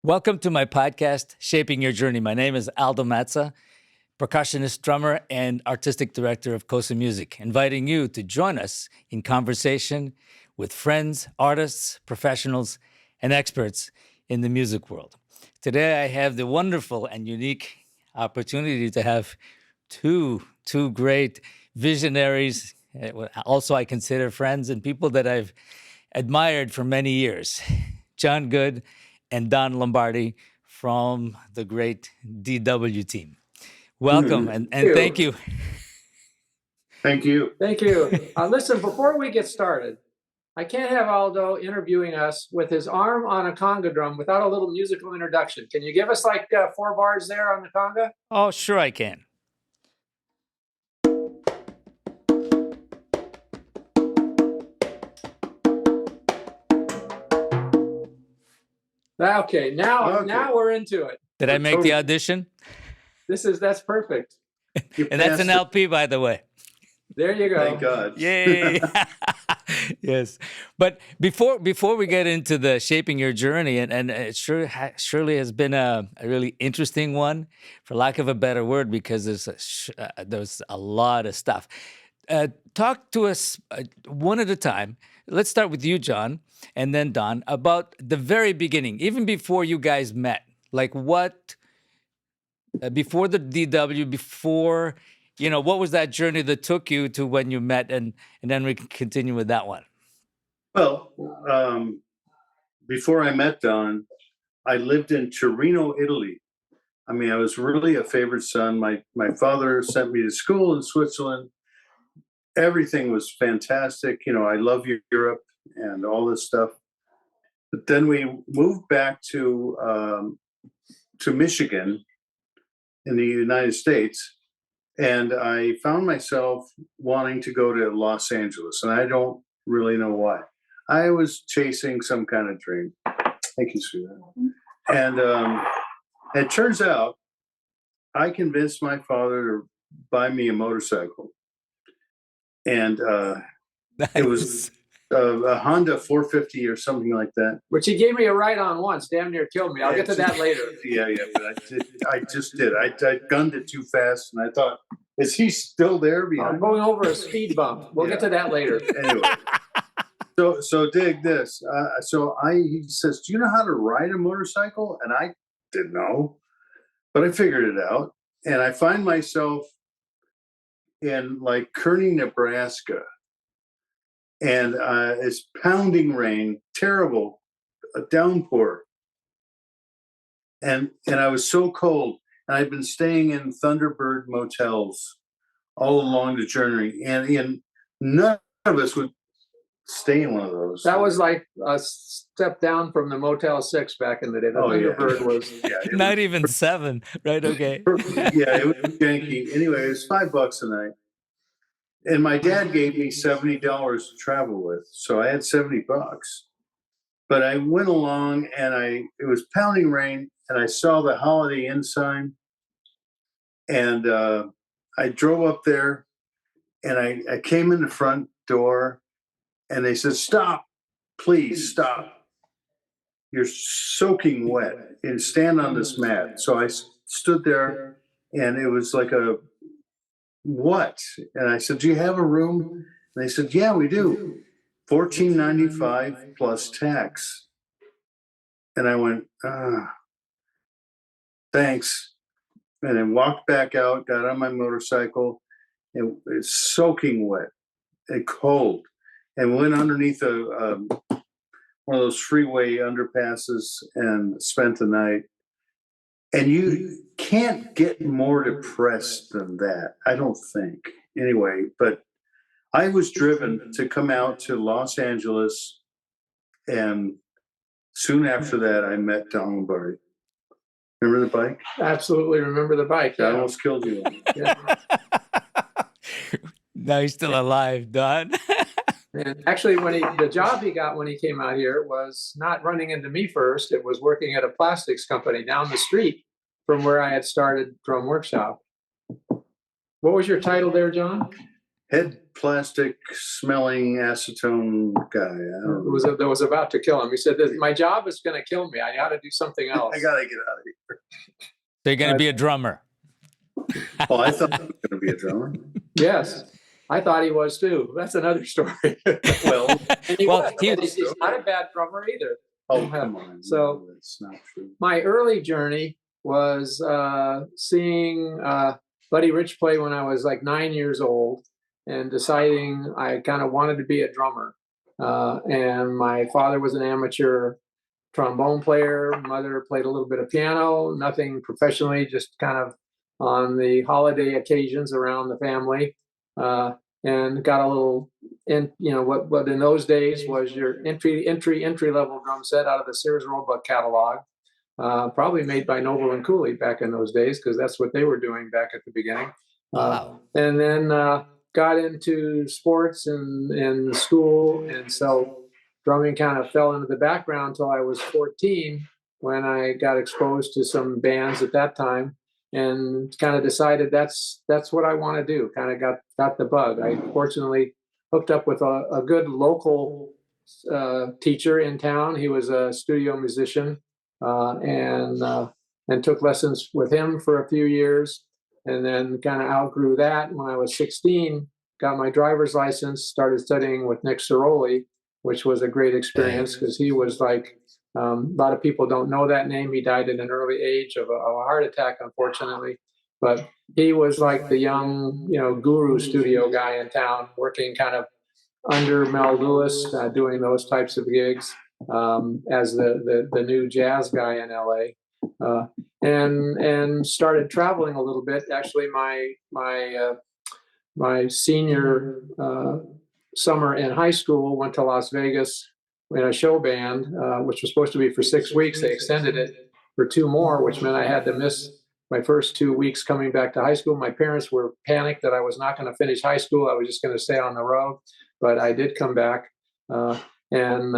Welcome to my podcast, Shaping Your Journey. My name is Aldo Mazza, percussionist, drummer, and artistic director of Cosa Music, inviting you to join us in conversation with friends, artists, professionals, and experts in the music world. Today, I have the wonderful and unique opportunity to have two great visionaries. Also, I consider friends and people that I've admired for many years. John Good and Don Lombardi from the great DW team. Welcome and thank you. Thank you. Thank you. Listen, before we get started, I can't have Aldo interviewing us with his arm on a conga drum without a little musical introduction. Can you give us like 4 bars there on the conga? Oh, sure I can. Okay, now we're into it. Did I make the audition? That's perfect. And that's an LP, by the way. There you go. Thank God. Yay! Yes, but before we get into the shaping your journey, and it surely has been a really interesting one, for lack of a better word, because there's a lot of stuff. Talk to us one at a time. Let's start with you, John, and then Don, about the very beginning, even before you guys met. Like what, before the DW, before, what was that journey that took you to when you met? And then we can continue with that one. Well, before I met Don, I lived in Torino, Italy. I mean, I was really a favorite son. My father sent me to school in Switzerland. Everything was fantastic. I love Europe and all this stuff. But then we moved back to Michigan in the United States, and I found myself wanting to go to Los Angeles, and I don't really know why. I was chasing some kind of dream. Thank you, sweetheart. And it turns out I convinced my father to buy me a motorcycle. And Nice. It was a Honda 450 or something like that. Which he gave me a ride on once. Damn near killed me. I'll get to that later. Yeah, but I just did. I gunned it too fast, and I thought, is he still there behind? I'm going over a speed bump. We'll get to that later. Anyway, so dig this. He says, "Do you know how to ride a motorcycle?" And I didn't know, but I figured it out. And I find myself in like Kearney, Nebraska, and it's pounding rain, terrible, a downpour, and I was so cold, and I'd been staying in Thunderbird motels all along the journey, and none of us would stay in one of those. That was like a step down from the Motel 6 back in the day. The Thunderbird was not even 7, right? Okay. Yeah, it was janky. Anyway, it was $5 a night. And my dad gave me $70 to travel with. So I had $70. But I went along, and it was pounding rain, and I saw the Holiday Inn sign. And I drove up there, and I came in the front door, and they said, "Stop, please stop. You're soaking wet, and stand on this mat." So I stood there, and it was like what? And I said, "Do you have a room?" And they said, "Yeah, we do. $14.95 plus tax." And I went, thanks. And then walked back out, got on my motorcycle, and it's soaking wet and cold, and went underneath one of those freeway underpasses and spent the night. And you can't get more depressed than that, I don't think. Anyway, but I was driven to come out to Los Angeles, and soon after that, I met Don Lombardi. Remember the bike? Absolutely remember the bike. I almost killed you. Yeah. Now he's still alive, Don. And actually, the job he got when he came out here was not running into me first. It was working at a plastics company down the street from where I had started Drum Workshop. What was your title there, John? head plastic smelling acetone guy. I don't know. That was about to kill him. He said, "My job is going to kill me. I got to do something else." I gotta get out of here. So you're going to be a drummer. Oh, I thought I was going to be a drummer. Yes, I thought he was too. That's another story. Well, And he Well, was. He's not a bad drummer either. oh, come on. So- No, that's not true. My early journey was seeing Buddy Rich play when I was like 9 years old, and deciding I kind of wanted to be a drummer. And my father was an amateur trombone player. Mother played a little bit of piano, nothing professionally, just kind of on the holiday occasions around the family. And got a little, what in those days was your entry level drum set out of the Sears Roebuck catalog, probably made by Noble and Cooley back in those days, because that's what they were doing back at the beginning. Wow. And then got into sports and school, and so drumming kind of fell into the background until I was 14, when I got exposed to some bands at that time, and kind of decided that's what I want to do. Kind of got the bug. I fortunately hooked up with a good local teacher in town. He was a studio musician, and took lessons with him for a few years, and then kind of outgrew that. When I was 16, got my driver's license, started studying with Nick Ceroli, which was a great experience, because he was like, a lot of people don't know that name. He died at an early age of a heart attack, unfortunately. But he was like the young, guru studio guy in town, working kind of under Mel Lewis, doing those types of gigs, as the new jazz guy in LA, and started traveling a little bit. Actually, my senior summer in high school, went to Las Vegas in a show band, which was supposed to be for 6 weeks. They extended it for 2 more, which meant I had to miss my first 2 weeks coming back to high school. My parents were panicked that I was not going to finish high school. I was just going to stay on the road, but I did come back, and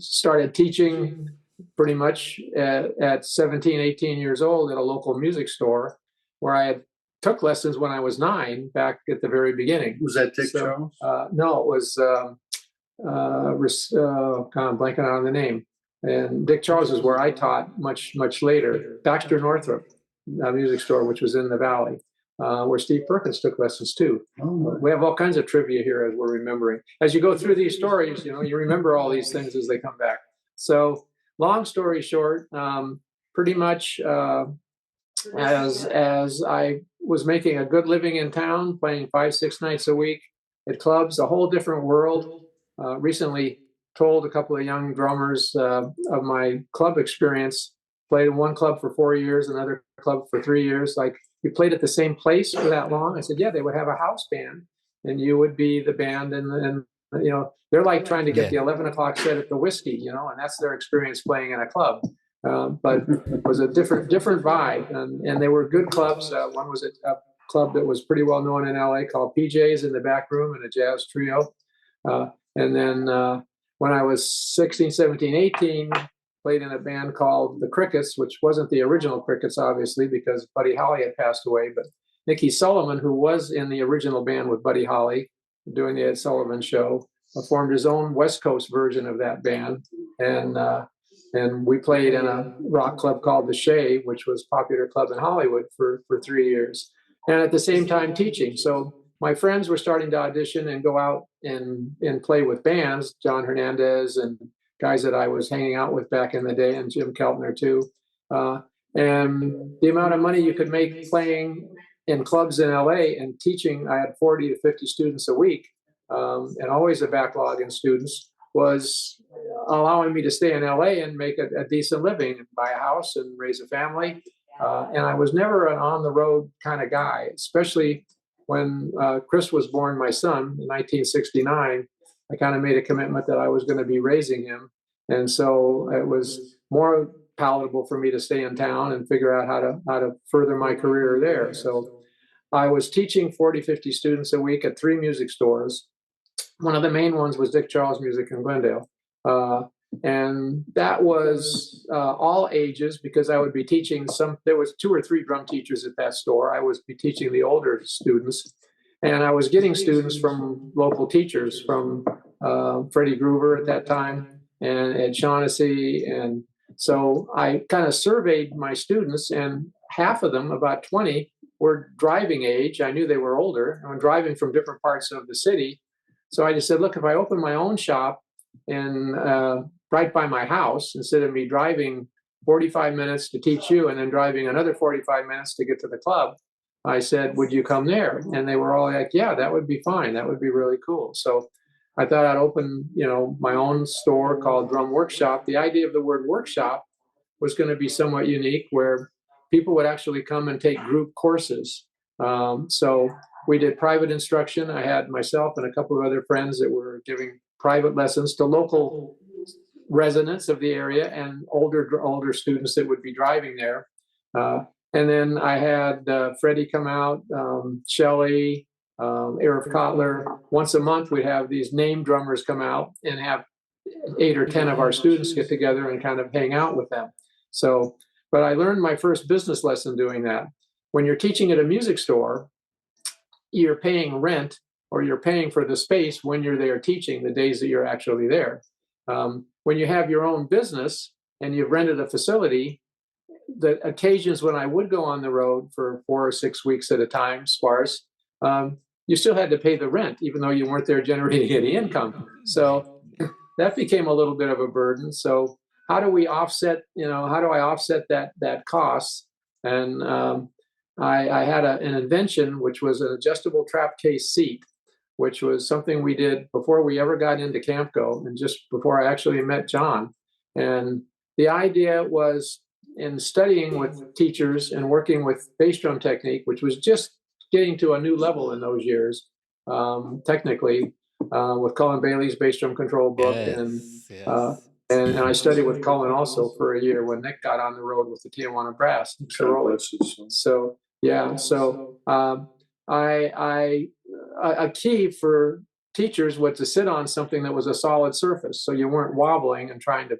started teaching pretty much at 17, 18 years old at a local music store, where I had took lessons when I was 9, back at the very beginning. Was that Dick Charles? No, it was, I'm blanking out on the name. And Dick Charles is where I taught much later. Baxter Northrop music store, which was in the Valley, where Steve Perkins took lessons too. Oh, We have all kinds of trivia here as we're remembering. As you go through these stories, you remember all these things as they come back. So, long story short, pretty much as I was making a good living in town, playing 5-6 nights a week at clubs, a whole different world. Recently told a couple of young drummers of my club experience. Played in one club for 4 years, another club for 3 years. Like, you played at the same place for that long? I said, yeah. They would have a house band, and you would be the band, and they're like trying to get the 11 o'clock set at the Whiskey, and that's their experience playing in a club. But it was a different vibe, and they were good clubs. One was a club that was pretty well known in LA called PJ's in the Back Room, and a jazz trio. And then when I was 16, 17, 18, played in a band called the Crickets, which wasn't the original Crickets, obviously, because Buddy Holly had passed away. But Nicky Sullivan, who was in the original band with Buddy Holly, doing the Ed Sullivan Show, formed his own West Coast version of that band. And we played in a rock club called the Shea, which was a popular club in Hollywood for 3 years. And at the same time teaching. So my friends were starting to audition and go out and play with bands, John Hernandez and guys that I was hanging out with back in the day, and Jim Keltner too. And the amount of money you could make playing in clubs in LA and teaching, I had 40 to 50 students a week, and always a backlog in students, was allowing me to stay in LA and make a decent living, and buy a house and raise a family. And I was never an on the road kind of guy, especially when Chris was born, my son, in 1969. I kind of made a commitment that I was going to be raising him. And so it was more palatable for me to stay in town and figure out how to further my career there. So I was teaching 40, 50 students a week at 3 music stores. One of the main ones was Dick Charles Music in Glendale. And that was all ages, because I would be teaching there was 2 or 3 drum teachers at that store. I would be teaching the older students. And I was getting students from local teachers, from Freddie Gruber at that time, and Ed Shaughnessy. And so I kind of surveyed my students, and half of them, about 20, were driving age. I knew they were older and were driving from different parts of the city. So I just said, look, if I open my own shop and right by my house, instead of me driving 45 minutes to teach you and then driving another 45 minutes to get to the club, I said, would you come there? And they were all like, yeah, that would be fine. That would be really cool. So I thought I'd open, my own store called Drum Workshop. The idea of the word workshop was going to be somewhat unique, where people would actually come and take group courses. So we did private instruction. I had myself and a couple of other friends that were giving private lessons to local residents of the area and older students that would be driving there. And then I had Freddie come out, Shelley, Eric Kotler. Once a month, we'd have these name drummers come out and have 8 or 10 of our students get together and kind of hang out with them. So, but I learned my first business lesson doing that. When you're teaching at a music store, you're paying rent, or you're paying for the space when you're there teaching, the days that you're actually there. When you have your own business and you've rented a facility, the occasions when I would go on the road for 4 or 6 weeks at a time, sparse, you still had to pay the rent, even though you weren't there generating any income. So that became a little bit of a burden. So how do we offset, how do I offset that cost? And I had an invention, which was an adjustable trap case seat, which was something we did before we ever got into Campco and just before I actually met John. And the idea was, in studying with teachers and working with bass drum technique, which was just getting to a new level in those years, technically, with Cullen Bailey's bass drum control book. And I studied with Cullen also for a year when Nick got on the road with the Tijuana Brass. So yeah, so a key for teachers was to sit on something that was a solid surface, so you weren't wobbling and trying to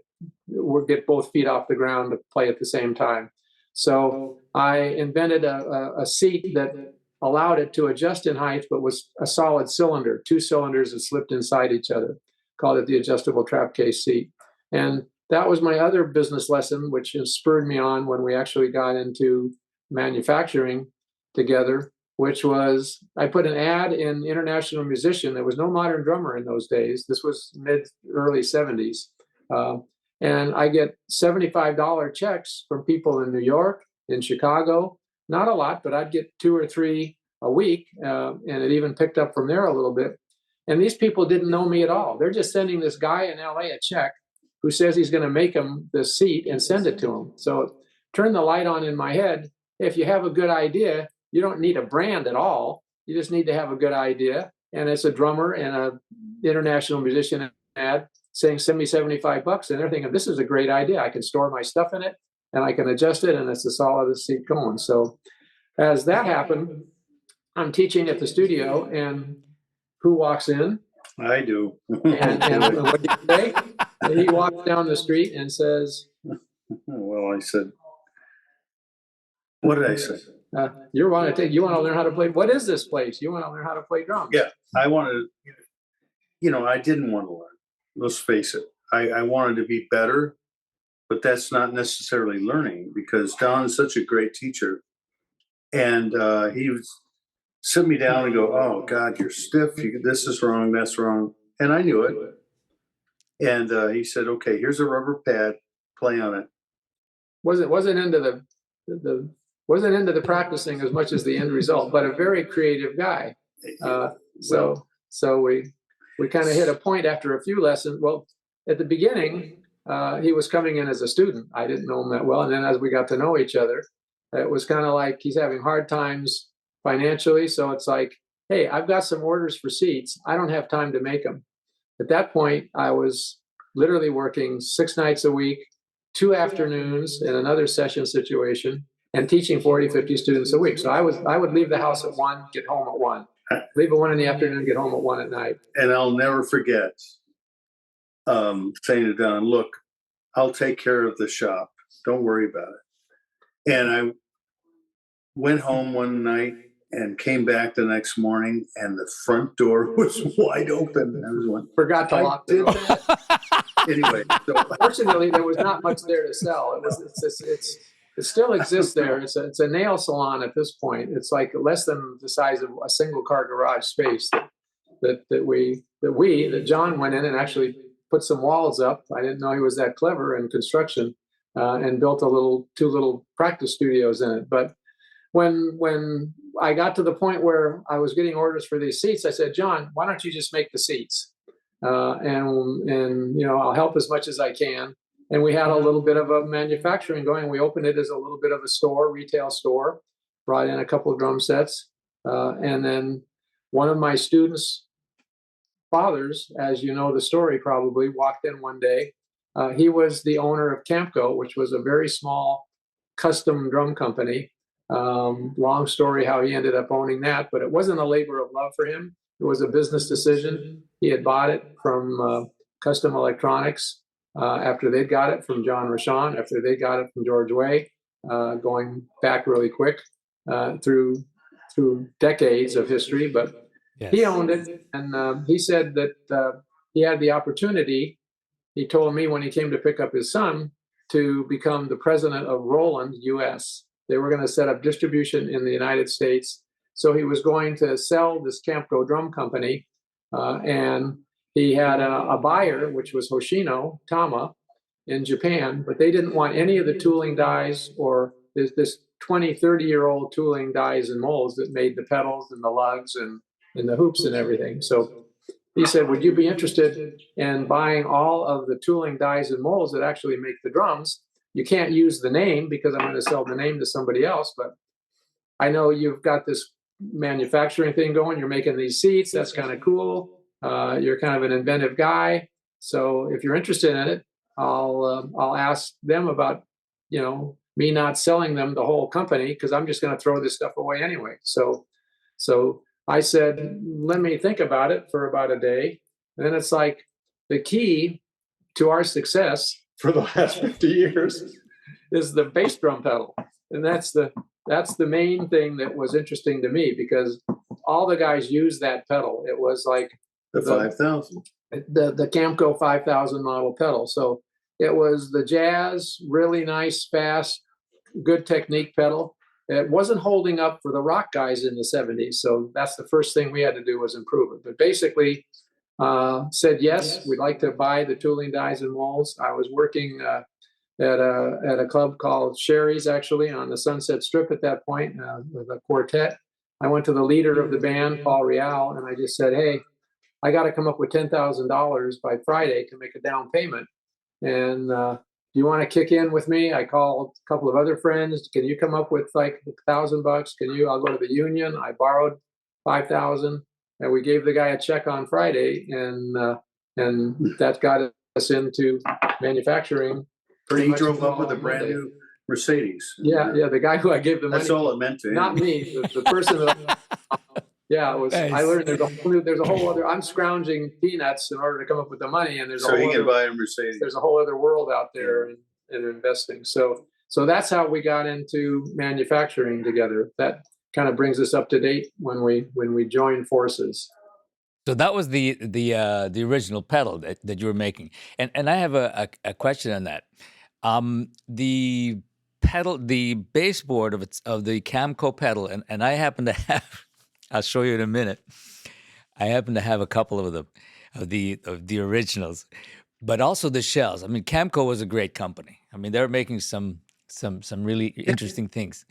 get both feet off the ground to play at the same time. So I invented a seat that allowed it to adjust in height, but was a solid cylinder, 2 cylinders that slipped inside each other. Called it the adjustable trap case seat. And that was my other business lesson, which has spurred me on when we actually got into manufacturing together, which was, I put an ad in International Musician. There was no modern drummer in those days. This was early 70s. And I get $75 checks from people in New York, in Chicago. Not a lot, but I'd get 2 or 3 a week. And it even picked up from there a little bit. And these people didn't know me at all. They're just sending this guy in LA a check who says he's going to make him this seat and send it to him. So turn the light on in my head. If you have a good idea, you don't need a brand at all. You just need to have a good idea. And it's a drummer and an international musician ad saying, send me $75. And they're thinking, this is a great idea. I can store my stuff in it and I can adjust it, and it's a solid seat going. So as that happened, I'm teaching at the studio, and who walks in? I do. And what do you say? And he walks down the street and says, well, I said, what did I say? You want to learn how to play. What is this place? You want to learn how to play drums? Yeah, I wanted, I didn't want to learn. Let's face it. I wanted to be better, but that's not necessarily learning, because Don is such a great teacher. And he would sit me down and go, oh, God, you're stiff. This is wrong. That's wrong. And I knew it. And he said, okay, here's a rubber pad. Play on it. Wasn't into the practicing as much as the end result, but a very creative guy. So we kind of hit a point after a few lessons. Well, at the beginning, he was coming in as a student. I didn't know him that well. And then as we got to know each other, it was kind of like he's having hard times financially. So it's like, hey, I've got some orders for seats. I don't have time to make them. At that point, I was literally working 6 nights a week, 2 afternoons in another session situation, and teaching 40, 50 students a week. So I would leave the house at 1, get home at 1. Leave at 1 in the afternoon, get home at 1 at night. And I'll never forget saying to Don, look, I'll take care of the shop. Don't worry about it. And I went home one night and came back the next morning, and the front door was wide open. I was going, Forgot to I lock the did door. that. Anyway, so Fortunately, there was not much there to sell. It still exists there. It's a nail salon at this point. It's like less than the size of a single car garage space that John went in and actually put some walls up. I didn't know he was that clever in construction, and built two little practice studios in it. But when I got to the point where I was getting orders for these seats, I said, John, why don't you just make the seats? And I'll help as much as I can. And we had a little bit of a manufacturing going. We opened it as a little bit of a store, retail store, brought in a couple of drum sets. And then one of my students' fathers, as you know the story probably, walked in one day. He was the owner of Camco, which was a very small custom drum company. Long story how he ended up owning that, but it wasn't a labor of love for him. It was a business decision. He had bought it from Custom Electronics after they'd got it from John Rashawn, after they got it from George Way, going back really quick through decades of history. But yes, he owned it, and he said that he had the opportunity. He told me when he came to pick up his son to become the president of Roland US. They were going to set up distribution in the United States. So he was going to sell this Camco drum company, and he had a buyer, which was Hoshino Tama in Japan, but they didn't want any of the tooling dies or this 20, 30-year-old tooling dies and molds that made the pedals and the lugs and the hoops and everything. So he said, would you be interested in buying all of the tooling dies and molds that actually make the drums? You can't use the name because I'm going to sell the name to somebody else, but I know you've got this manufacturing thing going. You're making these seats. That's kind of cool. You're kind of an inventive guy. So if you're interested in it, I'll ask them about, me not selling them the whole company because I'm just going to throw this stuff away anyway. So I said, let me think about it for about a day. And then it's like the key to our success for the last 50 years is the bass drum pedal. And that's the main thing that was interesting to me because all the guys used that pedal. It was like the 5000, the Camco 5000 model pedal. So it was the jazz, really nice, fast, good technique pedal. It wasn't holding up for the rock guys in the 70s. So that's the first thing we had to do was improve it. But basically said, yes, we'd like to buy the tooling dies and molds. I was working at a club called Sherry's, actually, on the Sunset Strip at that point with a quartet. I went to the leader of the band, Paul Real, and I just said, hey, I got to come up with $10,000 by Friday to make a down payment. And do you want to kick in with me? I called a couple of other friends. Can you come up with like $1,000? I'll go to the union. I borrowed $5,000, and we gave the guy a check on Friday, and that got us into manufacturing. He drove up with a brand new Mercedes. Yeah, the guy who I gave the money. That's all it meant to him. Not me, the person that. Yeah, it was. Nice. I learned there's a whole other. I'm scrounging peanuts in order to come up with the money, and so he can buy a Mercedes. There's a whole other world out there in investing. So that's how we got into manufacturing together. That kind of brings us up to date when we joined forces. So that was the original pedal that you were making, and I have a question on that. The pedal, the baseboard of the Camco pedal, and I happen to have. I'll show you in a minute. I happen to have a couple of them, of the originals, but also the shells. I mean, Camco was a great company. I mean, they were making some really interesting things.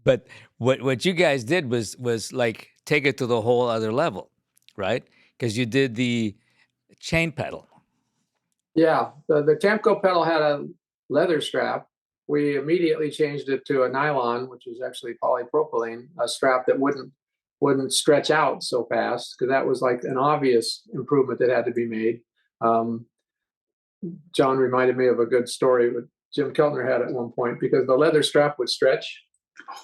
But what you guys did was like take it to the whole other level, right? Because you did the chain pedal. Yeah, the Camco pedal had a leather strap. We immediately changed it to a nylon, which is actually polypropylene, a strap that wouldn't stretch out so fast, because that was like an obvious improvement that had to be made. John reminded me of a good story that Jim Keltner had at one point, because the leather strap would stretch.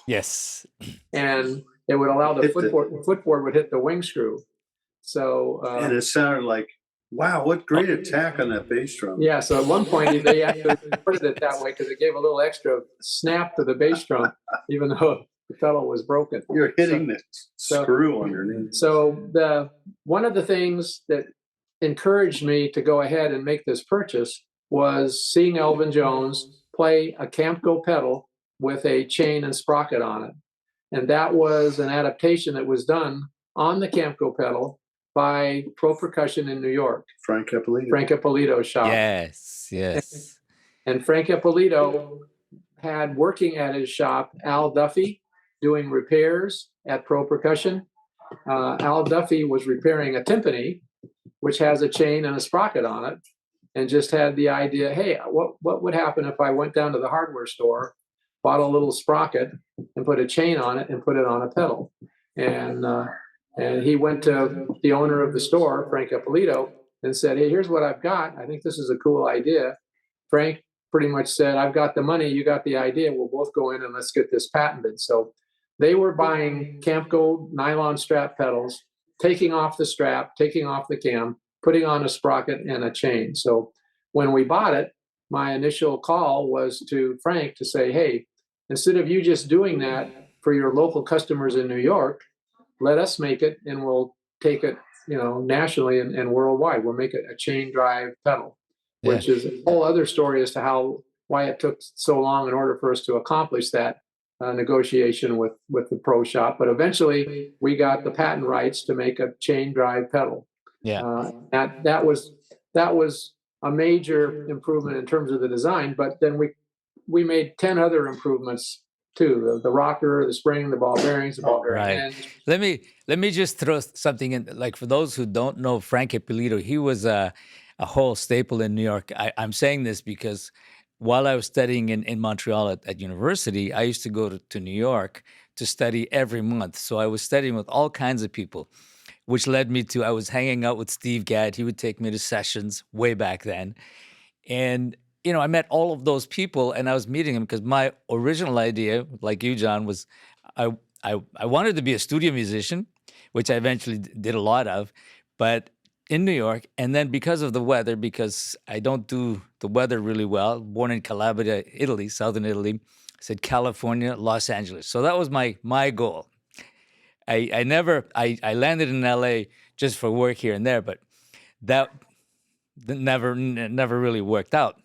Yes. And it would allow the footboard would hit the wing screw. So and it sounded like, wow, what great attack on that bass drum. Yeah, so at one point they actually put it that way because it gave a little extra snap to the bass drum, even though the pedal was broken. You're hitting the screw underneath. So one of the things that encouraged me to go ahead and make this purchase was seeing Elvin Jones play a Camco pedal with a chain and sprocket on it. And that was an adaptation that was done on the Camco pedal by Pro Percussion in New York. Frank Frank Ippolito's shop. Yes. And Frank Ippolito had working at his shop Al Duffy doing repairs at Pro Percussion. Al Duffy was repairing a timpani, which has a chain and a sprocket on it, and just had the idea, hey, what would happen if I went down to the hardware store, bought a little sprocket and put a chain on it and put it on a pedal? And he went to the owner of the store, Frank Ippolito, and said, hey, here's what I've got. I think this is a cool idea. Frank pretty much said, I've got the money, you got the idea, we'll both go in and let's get this patented. So they were buying Camco nylon strap pedals, taking off the strap, taking off the cam, putting on a sprocket and a chain. So when we bought it, my initial call was to Frank to say, hey, instead of you just doing that for your local customers in New York, let us make it and we'll take it, nationally and worldwide. We'll make it a chain drive pedal, which is a whole other story as to why it took so long in order for us to accomplish that negotiation with the pro shop. But eventually we got the patent rights to make a chain drive pedal. That was a major improvement in terms of the design, but then we made 10 other improvements too: the rocker, the spring, the ball bearings, the ball bearing ends. Let me just throw something in. Like, for those who don't know Frank Ippolito, he was a whole staple in New York. I'm saying this because while I was studying in Montreal at university, I used to go to New York to study every month. So I was studying with all kinds of people, which led me to, I was hanging out with Steve Gadd. He would take me to sessions way back then. And, I met all of those people and I was meeting them because my original idea, like you, John, was I wanted to be a studio musician, which I eventually did a lot of, but in New York. And then because of the weather, because I don't do the weather really well, born in Calabria, Italy, southern Italy, I said California, Los Angeles. So that was my goal. I landed in LA just for work here and there, but that never really worked out.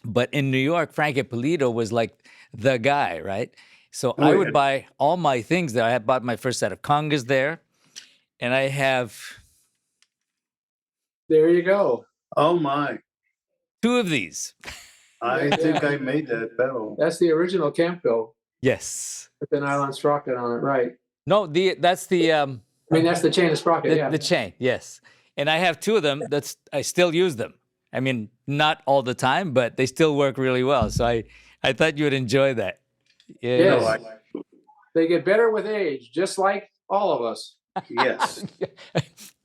But in New York, Frank Ippolito was like the guy, right? So I would buy all my things there. I had bought my first set of congas there, and I have... There you go. Oh my! 2 of these. I think I made that pedal. That's the original Camco. Yes. With the nylon sprocket on it, right? No, that's the... that's the chain and sprocket, the chain, yes. And I have 2 of them. I still use them. I mean, not all the time, but they still work really well. So I thought you would enjoy that. Yes. They get better with age, just like all of us. Yes.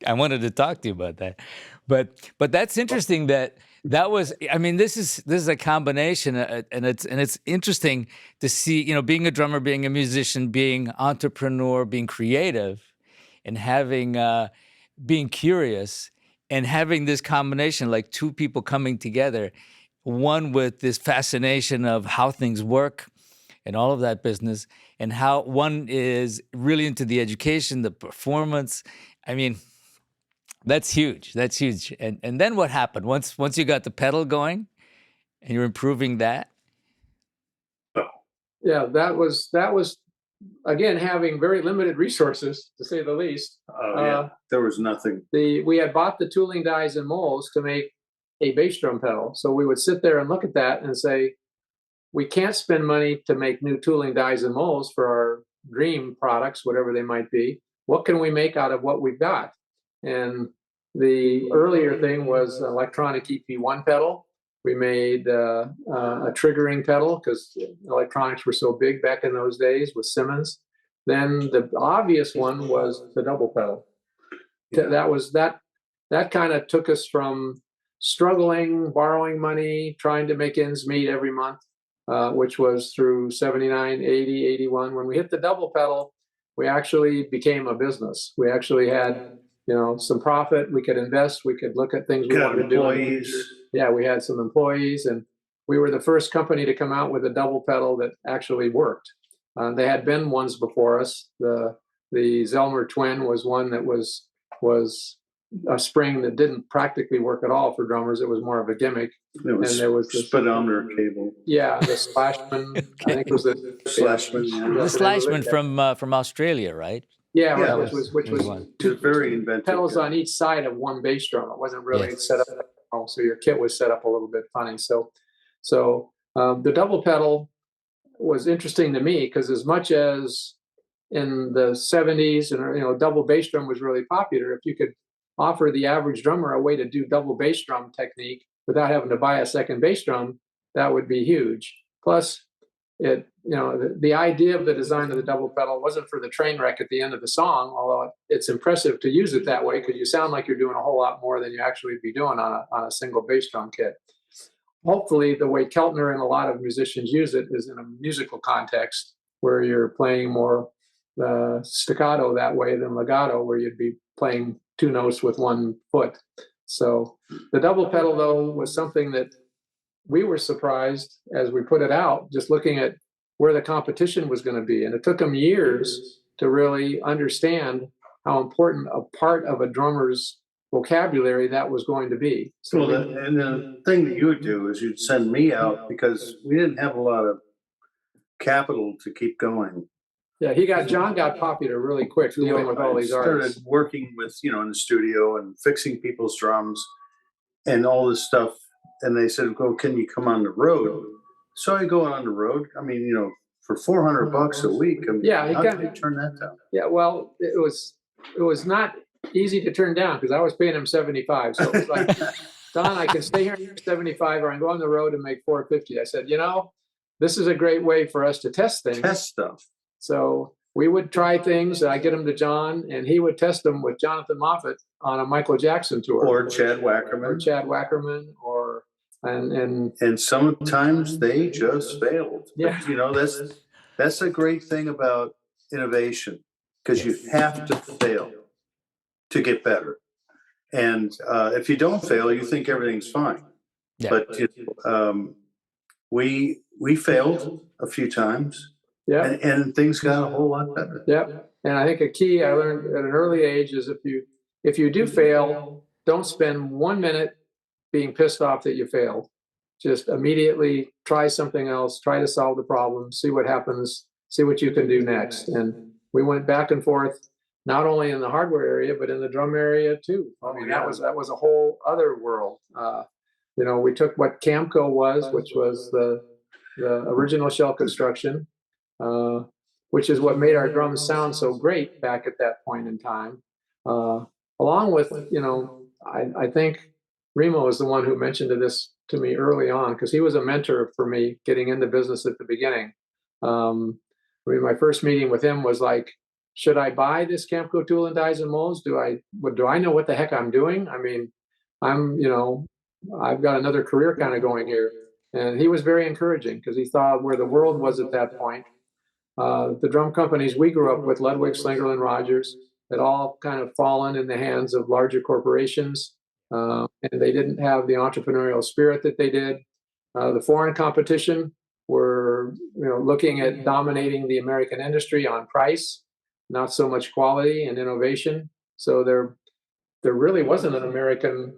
I wanted to talk to you about that. But that's interesting that was, I mean, this is a combination, and it's interesting to see, being a drummer, being a musician, being entrepreneur, being creative, and having being curious, and having this combination, like 2 people coming together, one with this fascination of how things work and all of that business, and how one is really into the education, the performance. I mean, that's huge. That's huge. And then what happened once you got the pedal going and you're improving that? Yeah, that was again, having very limited resources, to say the least. There was nothing. We had bought the tooling dies and molds to make a bass drum pedal. So we would sit there and look at that and say, we can't spend money to make new tooling dies and molds for our dream products, whatever they might be. What can we make out of what we've got? And the earlier thing was electronic EP1 pedal. We made a triggering pedal because electronics were so big back in those days with Simmons. Then the obvious one was the double pedal. That kind of took us from struggling, borrowing money, trying to make ends meet every month, which was through 79, 80, 81. When we hit the double pedal, we actually became a business. We actually had some profit. We could invest. We could look at things we wanted to do. Yeah, we had some employees, and we were the first company to come out with a double pedal that actually worked. They had been ones before us. The Zelmer Twin was one that was a spring that didn't practically work at all for drummers. It was more of a gimmick. It was And there was the speedometer cable. Yeah, the Slashman. I think it was the Slashman. Yeah. The Slashman from Australia, right? Yeah, Yeah, right, which was one. two Very inventive. pedals on each side of one bass drum. It wasn't really Yes. set up that well, so your kit was set up a little bit funny. So the double pedal was interesting to me because as much as in the 70s and double bass drum was really popular, if you could offer the average drummer a way to do double bass drum technique without having to buy a second bass drum, that would be huge. Plus, the idea of the design of the double pedal wasn't for the train wreck at the end of the song, although it's impressive to use it that way because you sound like you're doing a whole lot more than you actually be doing on a single bass drum kit. Hopefully, the way Keltner and a lot of musicians use it is in a musical context where you're playing more staccato that way than legato, where you'd be playing two notes with one foot. So the double pedal, though, was something that we were surprised as we put it out, just looking at where the competition was going to be. And it took them years to really understand how important a part of a drummer's vocabulary that was going to be. So and the thing that you would do is you'd send me out because we didn't have a lot of capital to keep going. Yeah, John got popular really quick dealing with all these artists. Started working with, in the studio and fixing people's drums and all this stuff. And they said, "Well, can you come on the road?" So I go on the road. I mean, for $400 a week. I mean, how can you turn that down? Yeah, well, it was not easy to turn down because I was paying him $75. So it was like, Don, I can stay here for $75 or I can go on the road and make $450. I said, this is a great way for us to test things. Test stuff. So we would try things. I get them to John, and he would test them with Jonathan Moffett on a Michael Jackson tour, or Chad Wackerman, and sometimes they just failed. Yeah, but, that's a great thing about innovation because you have to fail to get better. And if you don't fail, you think everything's fine. Yeah. But we failed a few times. Yeah, and things got a whole lot better. Yep. And I think a key I learned at an early age is if you do fail, don't spend 1 minute being pissed off that you failed. Just immediately try something else, try to solve the problem, see what happens, see what you can do next. And we went back and forth, not only in the hardware area, but in the drum area too. I mean, that was a whole other world. We took what Camco was, which was the original shell construction, which is what made our drums sound so great back at that point in time. Along with, I think Remo is the one who mentioned this to me early on because he was a mentor for me getting into business at the beginning. My first meeting with him was like, should I buy this Camco tool and dies and molds? Do I know what the heck I'm doing? I mean, I've got another career kind of going here. And he was very encouraging because he thought where the world was at that point. The drum companies we grew up with, Ludwig, Slingerland, Rogers, had all kind of fallen in the hands of larger corporations. And they didn't have the entrepreneurial spirit that they did. The foreign competition were, looking at dominating the American industry on price, not so much quality and innovation. So there really wasn't an American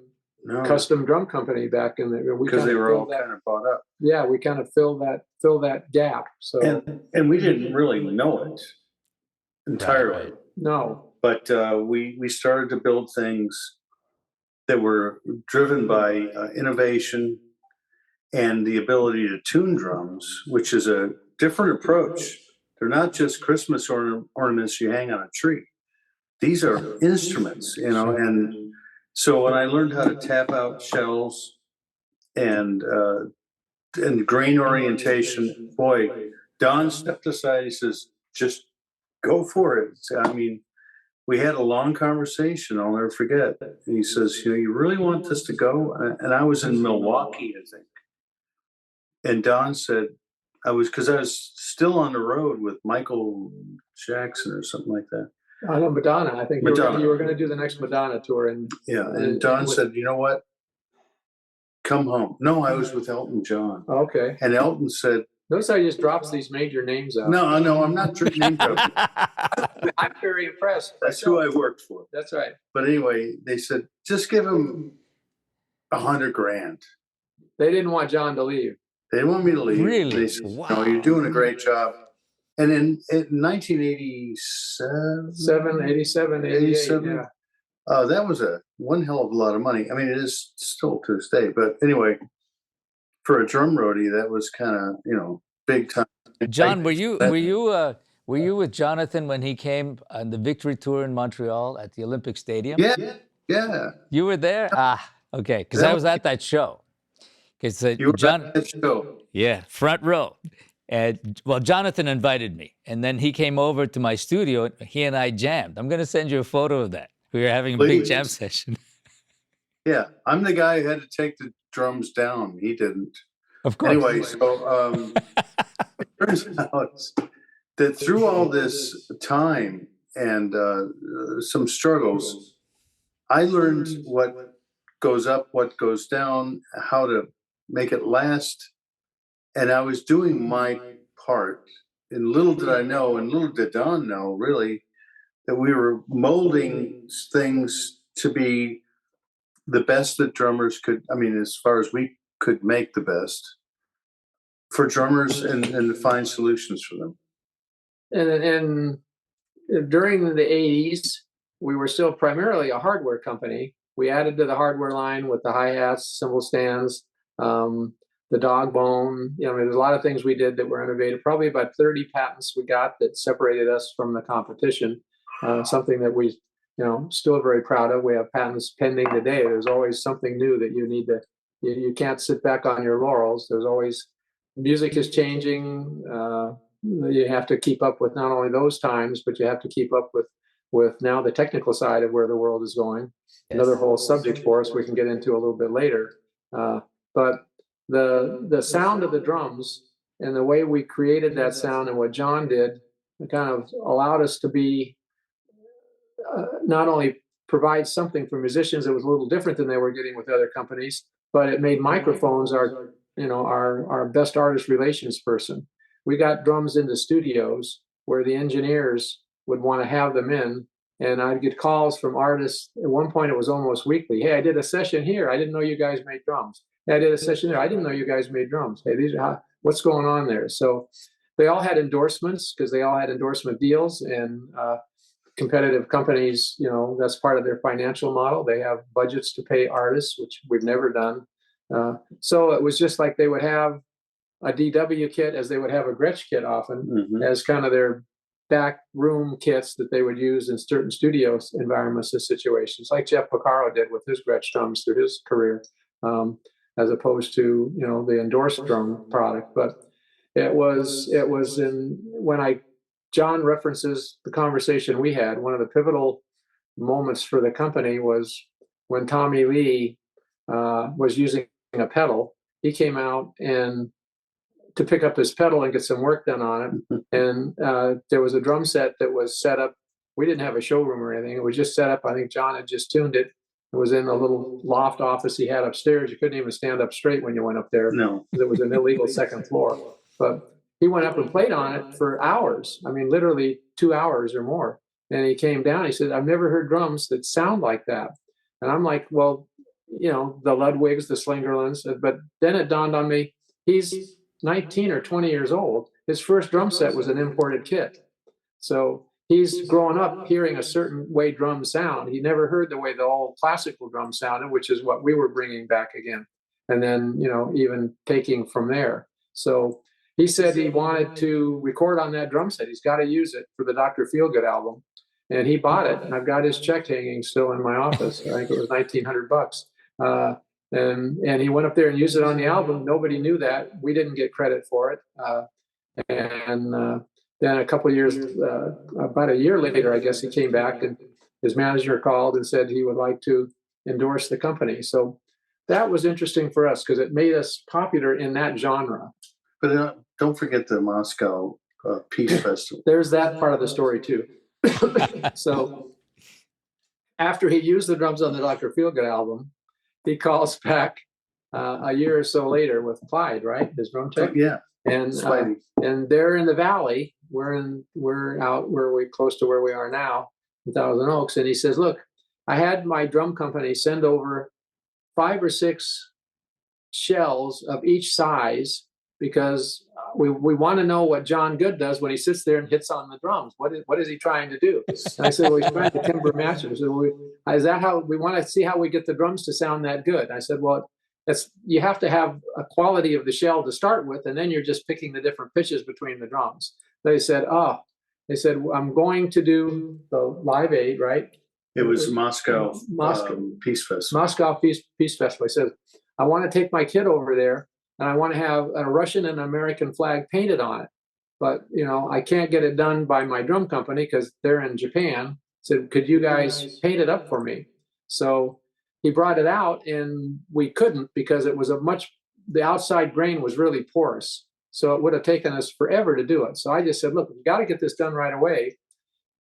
custom drum company back in the because they were all kind of bought up. Yeah, we kind of fill that gap. So and we didn't really know it entirely. Right. No, but we started to build things that were driven by innovation and the ability to tune drums, which is a different approach. They're not just Christmas ornaments you hang on a tree. These are instruments, and so when I learned how to tap out shells and grain orientation, boy, Don stepped aside. He says, just go for it. I mean, we had a long conversation. I'll never forget. And he says, you really want this to go? And I was in Milwaukee, I think. And Don said, because I was still on the road with Michael Jackson or something like that. I know Madonna. I think you were going to do the next Madonna tour. And Don said, you know what? Come home. No, I was with Elton John. Okay. And Elton said, Notice how he just drops these major names out. No, I'm not name dropping. I'm very impressed. That's who I worked for. That's right. But anyway, they said, just give him $100,000. They didn't want John to leave. They didn't want me to leave. Really? They said, Wow. no, you're doing a great job. And in 1987, 87, 88, yeah. that was one hell of a lot of money. I mean, it is still to this day. But anyway, for a drum roadie, that was kind of, big time. John, were you with Jonathan when he came on the Victory Tour in Montreal at the Olympic Stadium? Yeah. You were there? Okay, because I was at that show. Because You were at that show. Yeah, front row. And well, Jonathan invited me, and then he came over to my studio. He and I jammed. I'm going to send you a photo of that. We were having a big jam session. Yeah, I'm the guy who had to take the drums down. He didn't. Of course. Anyway, so it turns out that through all this time and some struggles, I learned what goes up, what goes down, how to make it last. And I was doing my part. And little did I know, and little did Don know, really, that we were molding things to be the best that drummers could, I mean, as far as we could make the best for drummers and to find solutions for them. And during the 80s, we were still primarily a hardware company. We added to the hardware line with the hi-hats, cymbal stands, the dog bone. There's a lot of things we did that were innovative. Probably about 30 patents we got that separated us from the competition. Something that we, still very proud of. We have patents pending today. There's always something new that you need to. You can't sit back on your laurels. There's always music is changing. You have to keep up with not only those times, but you have to keep up with now the technical side of where the world is going. Another whole subject for us we can get into a little bit later. But the sound of the drums and the way we created that sound and what John did kind of allowed us to be not only provide something for musicians that was a little different than they were getting with other companies, but it made microphones our best artist relations person. We got drums into studios where the engineers would want to have them in, and I'd get calls from artists. At one point, it was almost weekly. Hey, I did a session here. I didn't know you guys made drums. Hey, I did a session there. I didn't know you guys made drums. Hey, what's going on there? So they all had endorsements because they all had endorsement deals, and competitive companies, that's part of their financial model. They have budgets to pay artists, which we've never done. So it was just like they would have a DW kit as they would have a Gretsch kit often as kind of their back room kits that they would use in certain studio environments and situations, like Jeff Porcaro did with his Gretsch drums through his career, as opposed to, the endorsed drum product. But it was when John references the conversation we had, one of the pivotal moments for the company was when Tommy Lee was using a pedal. He came out and to pick up his pedal and get some work done on it. And there was a drum set that was set up. We didn't have a showroom or anything. It was just set up. I think John had just tuned it. It was in a little loft office he had upstairs. You couldn't even stand up straight when you went up there. No. There was an illegal second floor. But he went up and played on it for hours. I mean, literally 2 hours or more. And he came down. He said, I've never heard drums that sound like that. And I'm like, well, the Ludwigs, the Slingerlands. But then it dawned on me, he's 19 or 20 years old. His first drum set was an imported kit. So he's growing up hearing a certain way drums sound. He never heard the way the old classical drum sounded, which is what we were bringing back again. And then, even taking from there. So he said he wanted to record on that drum set. He's got to use it for the Dr. Feelgood album. And he bought it. And I've got his check hanging still in my office. I think it was $1,900. And he went up there and used it on the album. Nobody knew that. We didn't get credit for it. Then a couple of years, about a year later, I guess he came back and his manager called and said he would like to endorse the company. So that was interesting for us because it made us popular in that genre. But don't forget the Moscow Peace Festival. There's that part of the story too. So after he used the drums on the Dr. Feelgood album, he calls back a year or so later with Clyde, right? His drum tech. Yeah. And Spidey. and they're in the valley. We're out where we close to where we are now in Thousand Oaks. And he says, look, I had my drum company send over 5 or 6 shells of each size because we want to know what John Good does when he sits there and hits on the drums. What is he trying to do? And I said, well, he's trying to timbre match it. So is that how we want to see how we get the drums to sound that good? I said, well, you have to have a quality of the shell to start with, and then you're just picking the different pitches between the drums. They said, I'm going to do the Live Aid, right? It was Moscow Peace Festival. Moscow Peace Festival. He said, I want to take my kid over there and I want to have a Russian and American flag painted on it. But, I can't get it done by my drum company because they're in Japan. Said, could you guys paint it up for me? So he brought it out and we couldn't because it was the outside grain was really porous. So it would have taken us forever to do it. So I just said, look, we got to get this done right away.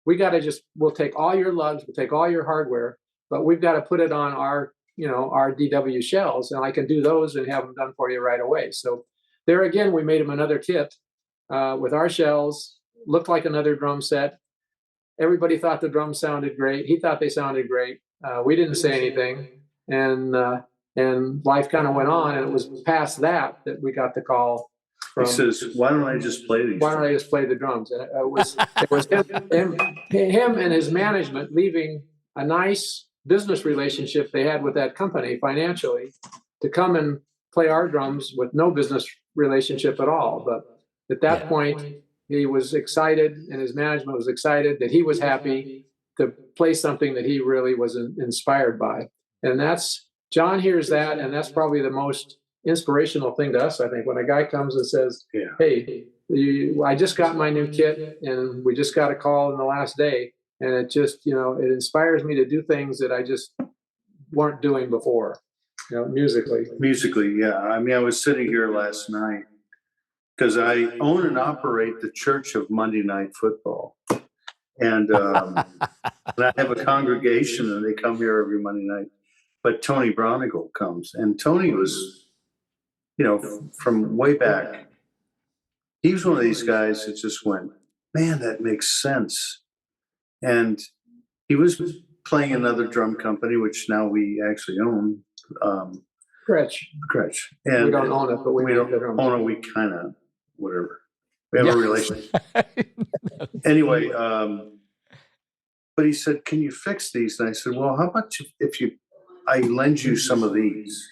We'll take all your lugs, we'll take all your hardware, but we've got to put it on our DW shells, and I can do those and have them done for you right away. So there again, we made him another kit with our shells, looked like another drum set. Everybody thought the drums sounded great. He thought they sounded great. We didn't say anything, and life kind of went on. And it was past that we got the call. He says, "Why don't I just play these? Why don't I just play the drums?" And it was him and his management leaving a nice business relationship they had with that company financially to come and play our drums with no business relationship at all. But at that point, he was excited, and his management was excited that he was happy to play something that he really was inspired by. And John hears that, and that's probably the most inspirational thing to us, I think, when a guy comes and says, hey, I just got my new kit and we just got a call in the last day, and it just, it inspires me to do things that I just weren't doing before, musically. Yeah. I mean, I was sitting here last night because I own and operate the Church of Monday Night Football. And I have a congregation and they come here every Monday night. But Tony Bronigal comes, and Tony was, from way back, he was one of these guys that just went, man, that makes sense. And he was playing another drum company, which now we actually own. Gretsch. And we don't own it, but we don't own it. We kind of, whatever. We have a relationship. Anyway, but he said, can you fix these? And I said, well, how about if I lend you some of these?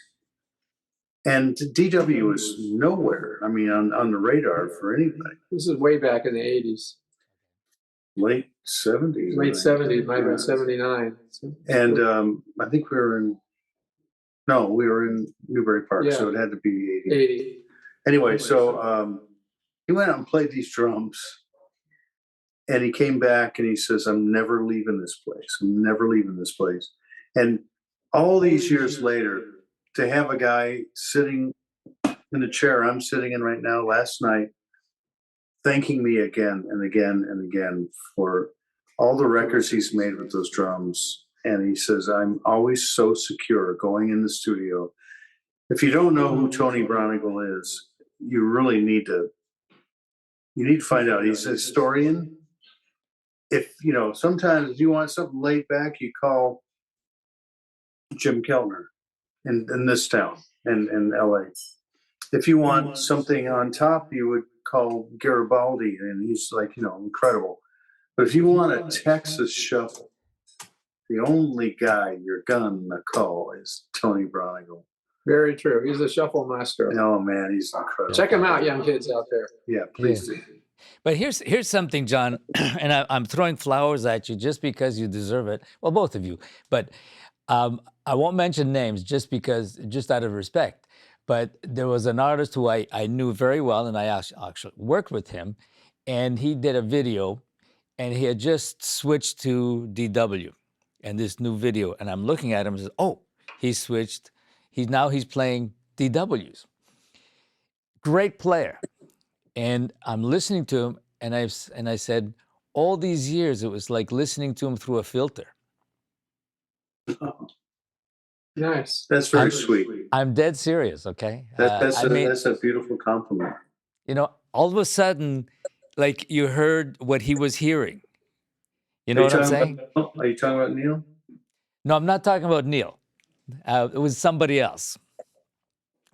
And DW was nowhere. I mean, on the radar for anybody. This is way back in the 80s. Late 70s. Late 70s, might have been 79. And I think we were in Newbury Park, so it had to be 80. Anyway, so he went out and played these drums. And he came back and he says, I'm never leaving this place. I'm never leaving this place. And all these years later, to have a guy sitting in the chair I'm sitting in right now last night, thanking me again and again and again for all the records he's made with those drums. And he says, I'm always so secure going in the studio. If you don't know who Tony Bronigal is, you really need to find out. He's a historian. If, sometimes if you want something laid back, you call Jim Keltner in this town in LA. If you want something on top, you would call Garibaldi, and he's like, incredible. But if you want a Texas shuffle, the only guy you're gonna call is Tony Bronigal. Very true. He's a shuffle master. Oh man, he's incredible. Check him out, young kids out there. Yeah, please do. But here's something, John, and I'm throwing flowers at you just because you deserve it. Well, both of you. But I won't mention names just out of respect. But there was an artist who I knew very well, and I actually worked with him, and he did a video, and he had just switched to DW, and this new video, and I'm looking at him and says, oh, he switched. He's playing DWs. Great player. And I'm listening to him, and I said, all these years, it was like listening to him through a filter. Oh, nice. That's very sweet. I'm dead serious, okay? That's a beautiful compliment. all of a sudden, like you heard what he was hearing. You Are know you what I'm talking saying? about? Are you talking about Neil? No, I'm not talking about Neil. It was somebody else.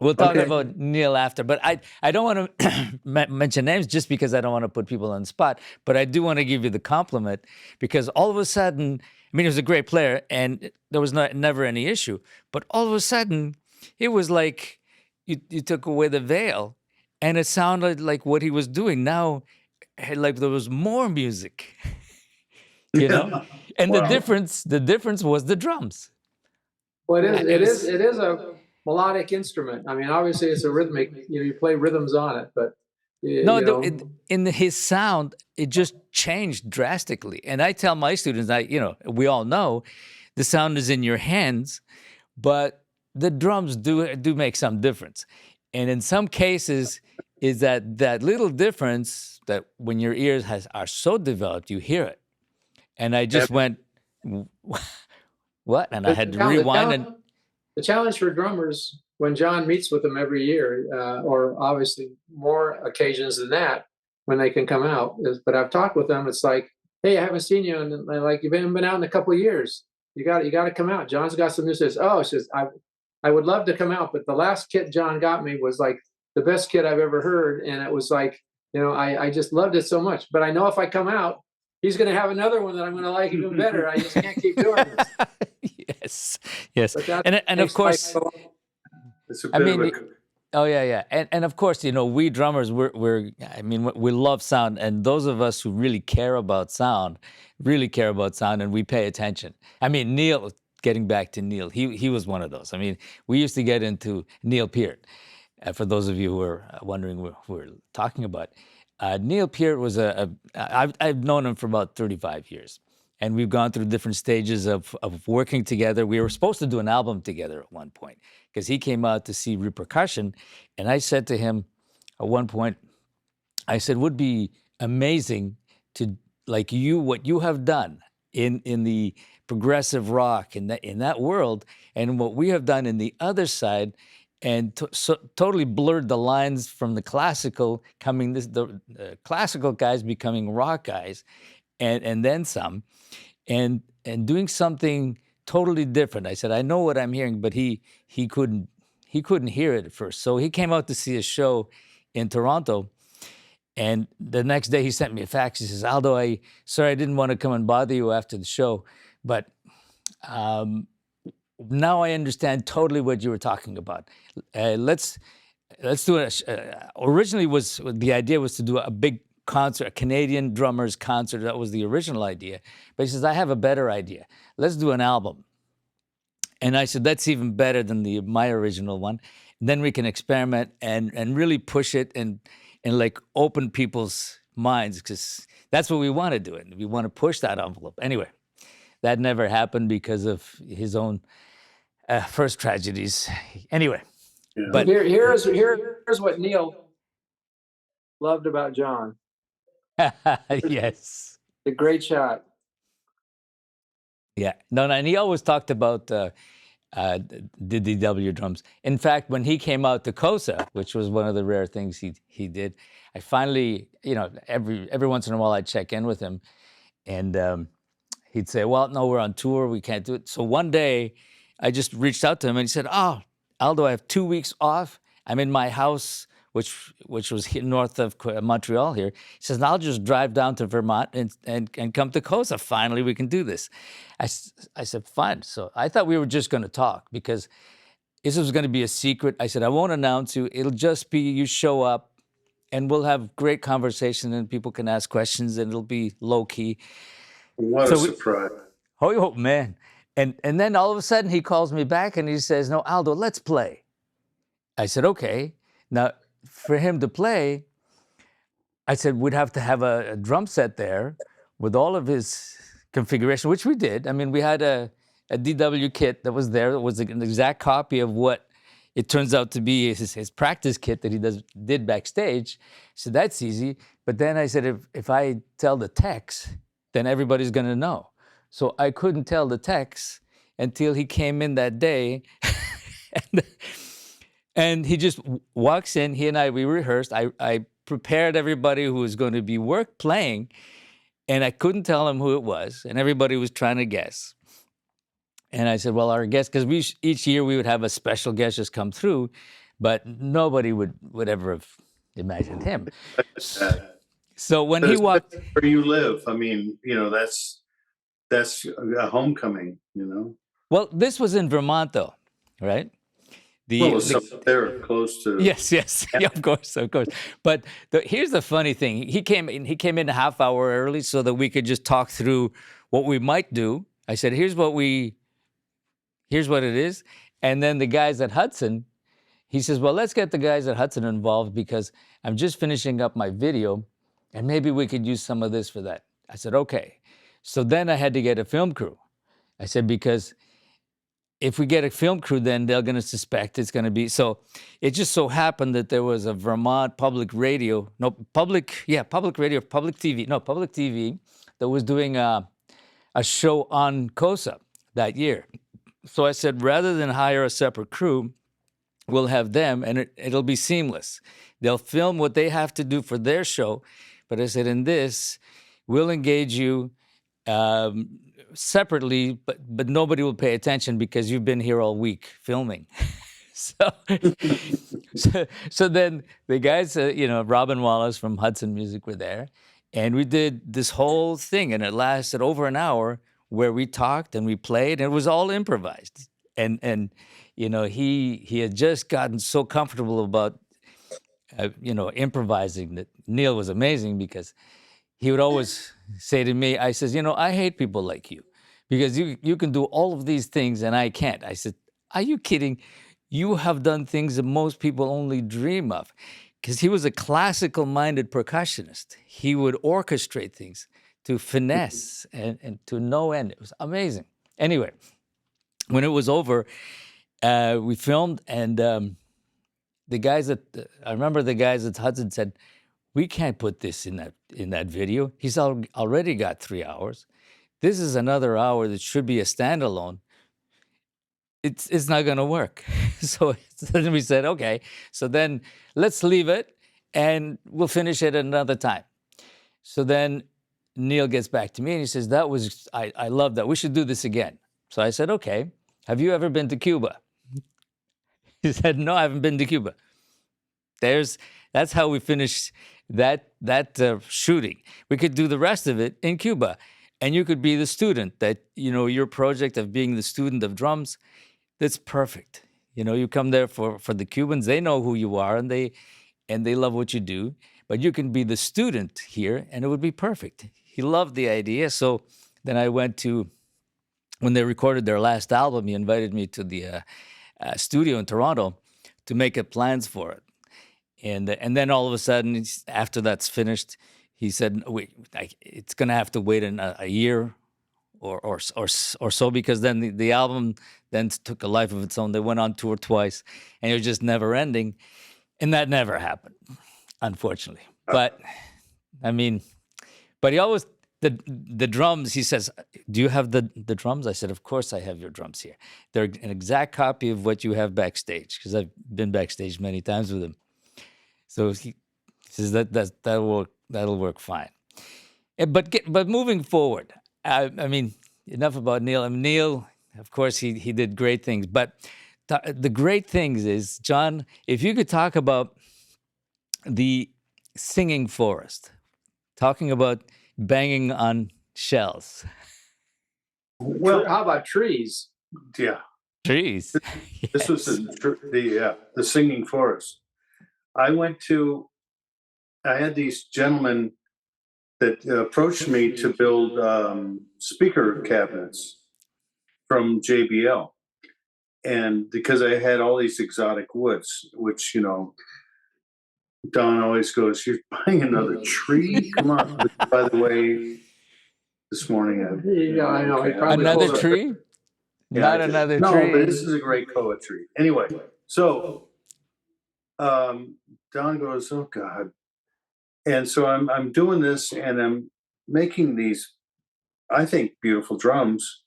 We'll talk Okay. about Neil after, but I don't want to mention names just because I don't want to put people on the spot. But I do want to give you the compliment because all of a sudden, I mean, he was a great player and there was never any issue. But all of a sudden, it was like you took away the veil, and it sounded like what he was doing now, like there was more music, you know. Yeah. And Wow. the difference was the drums. Well, It was it is a melodic instrument. I mean, obviously it's a rhythmic, you play rhythms on it, but no, you know, in his sound, it just changed drastically. And I tell my students, we all know, the sound is in your hands, but the drums do make some difference. And in some cases, is that little difference that when your ears are so developed, you hear it. And I just went, what? And I the, had to challenge, rewind and the challenge for drummers when John meets with them every year, or obviously more occasions than that, when they can come out, is. But I've talked with them. It's like, hey, I haven't seen you, and like you've been out in a couple of years. You got to come out. John's got some new. Says, oh, says I would love to come out, but the last kit John got me was like the best kit I've ever heard, and it was like, I just loved it so much. But I know if I come out, he's going to have another one that I'm going to like even better. I just can't keep doing this. yes, yes, But that and of makes life course, go. It's a I bit of mean, a oh yeah, and of course, we drummers, I mean, we love sound, and those of us who really care about sound, and we pay attention. I mean, Neil. Getting back to Neil, he was one of those. I mean, we used to get into Neil Peart. For those of you who are wondering who we're talking about, Neil Peart was I've known him for about 35 years. And we've gone through different stages of working together. We were supposed to do an album together at one point because he came out to see Repercussion. And I said to him at one point, I said, would be amazing to, like what you have done in the progressive rock in that world and what we have done in the other side and totally blurred the lines from the classical the classical guys becoming rock guys and then some and doing something totally different. I said, I know what I'm hearing, but he couldn't hear it at first. So he came out to see a show in Toronto. And the next day he sent me a fax. He says, Aldo, sorry, I didn't want to come and bother you after the show, but now I understand totally what you were talking about. Let's do it. Originally the idea was to do a big concert, a Canadian drummers concert. That was the original idea. But he says, I have a better idea. Let's do an album. And I said, that's even better than my original one. And then we can experiment and really push it and like open people's minds because that's what we want to do. And we want to push that envelope. Anyway, that never happened because of his own first tragedies. Anyway, yeah. But but here's what Neil loved about John. yes. A great shot. Yeah. No, and he always talked about the DW drums. In fact, when he came out to COSA, which was one of the rare things he did, I finally, every once in a while I'd check in with him and he'd say, well, no, we're on tour. We can't do it. So one day I just reached out to him and he said, oh, Aldo, I have 2 weeks off. I'm in my house, which was here north of Montreal here. He says, I'll just drive down to Vermont and come to COSA. Finally, we can do this. I said, fine. So I thought we were just going to talk because this was going to be a secret. I said, I won't announce you. It'll just be you show up and we'll have great conversation and people can ask questions and it'll be low key. What a surprise. Oh, man. And then all of a sudden he calls me back and he says, no, Aldo, let's play. I said, okay. Now, for him to play, I said we'd have to have a drum set there with all of his configuration, which we did. I mean, we had a DW kit that was there. It was an exact copy of what it turns out to be his practice kit that he did backstage. So that's easy. But then I said, if I tell the techs, then everybody's going to know. So I couldn't tell the techs until he came in that day. And he just walks in. He and we rehearsed. I prepared everybody who was going to be playing, and I couldn't tell them who it was, and everybody was trying to guess. And I said, well, our guest, because each year we would have a special guest just come through, but nobody would ever have imagined him. So when he walked, where you live, I mean, that's a homecoming, Well, this was in Vermont, though, right? It's up there, close to. Yes, yeah, of course. But here's the funny thing: he came in a half hour early so that we could just talk through what we might do. I said, here's what it is, and then the guys at Hudson, he says, well, let's get the guys at Hudson involved because I'm just finishing up my video, and maybe we could use some of this for that. I said, okay. So then I had to get a film crew. I said, because if we get a film crew, then they're going to suspect it's going to be. So it just so happened that there was a Vermont public radio, public TV that was doing a show on COSA that year. So I said, rather than hire a separate crew, we'll have them and it'll be seamless. They'll film what they have to do for their show. But I said, in this, we'll engage you separately, but nobody will pay attention because you've been here all week filming. so then the guys, Robin Wallace from Hudson Music were there, and we did this whole thing, and it lasted over an hour where we talked and we played, and it was all improvised. And he had just gotten so comfortable about improvising that Neil was amazing because he would always say to me, I says, I hate people like you because you can do all of these things and I can't. I said, are you kidding? You have done things that most people only dream of. Because he was a classical-minded percussionist. He would orchestrate things to finesse and to no end. It was amazing. Anyway, when it was over, we filmed, and I remember the guys at Hudson said, we can't put this in that video. He's already got 3 hours. This is another hour that should be a standalone. It's not going to work. So then we said, okay, so then let's leave it and we'll finish it another time. So then Neil gets back to me and he says, I love that. We should do this again. So I said, okay, have you ever been to Cuba? He said, no, I haven't been to Cuba. That's how we finished that shooting. We could do the rest of it in Cuba, and you could be the student that, your project of being the student of drums, that's perfect. You come there for the Cubans, they know who you are, and they love what you do, but you can be the student here, and it would be perfect. He loved the idea, so then I went to, when they recorded their last album, he invited me to the studio in Toronto to make plans for it. And then all of a sudden, after that's finished, he said, "Wait, it's going to have to wait a year or so because then the album then took a life of its own. They went on tour twice, and it was just never ending, and that never happened, unfortunately. But but he always the drums. He says, "Do you have the drums?" I said, "Of course, I have your drums here. They're an exact copy of what you have backstage because I've been backstage many times with him." So he says that'll work fine. But moving forward, enough about Neil. Neil, of course, he did great things. But the great things is, John, if you could talk about the singing forest, talking about banging on shells. Well, how about trees? Yeah, trees. This was the singing forest. I had these gentlemen that approached me to build speaker cabinets from JBL. And because I had all these exotic woods, which, Don always goes, "You're buying another tree? Come on." By the way, this morning, I know. Another tree? Not another tree. No, but this is a great koa tree. Anyway, so Don goes, "Oh God." And so I'm doing this and I'm making these, I think, beautiful drums.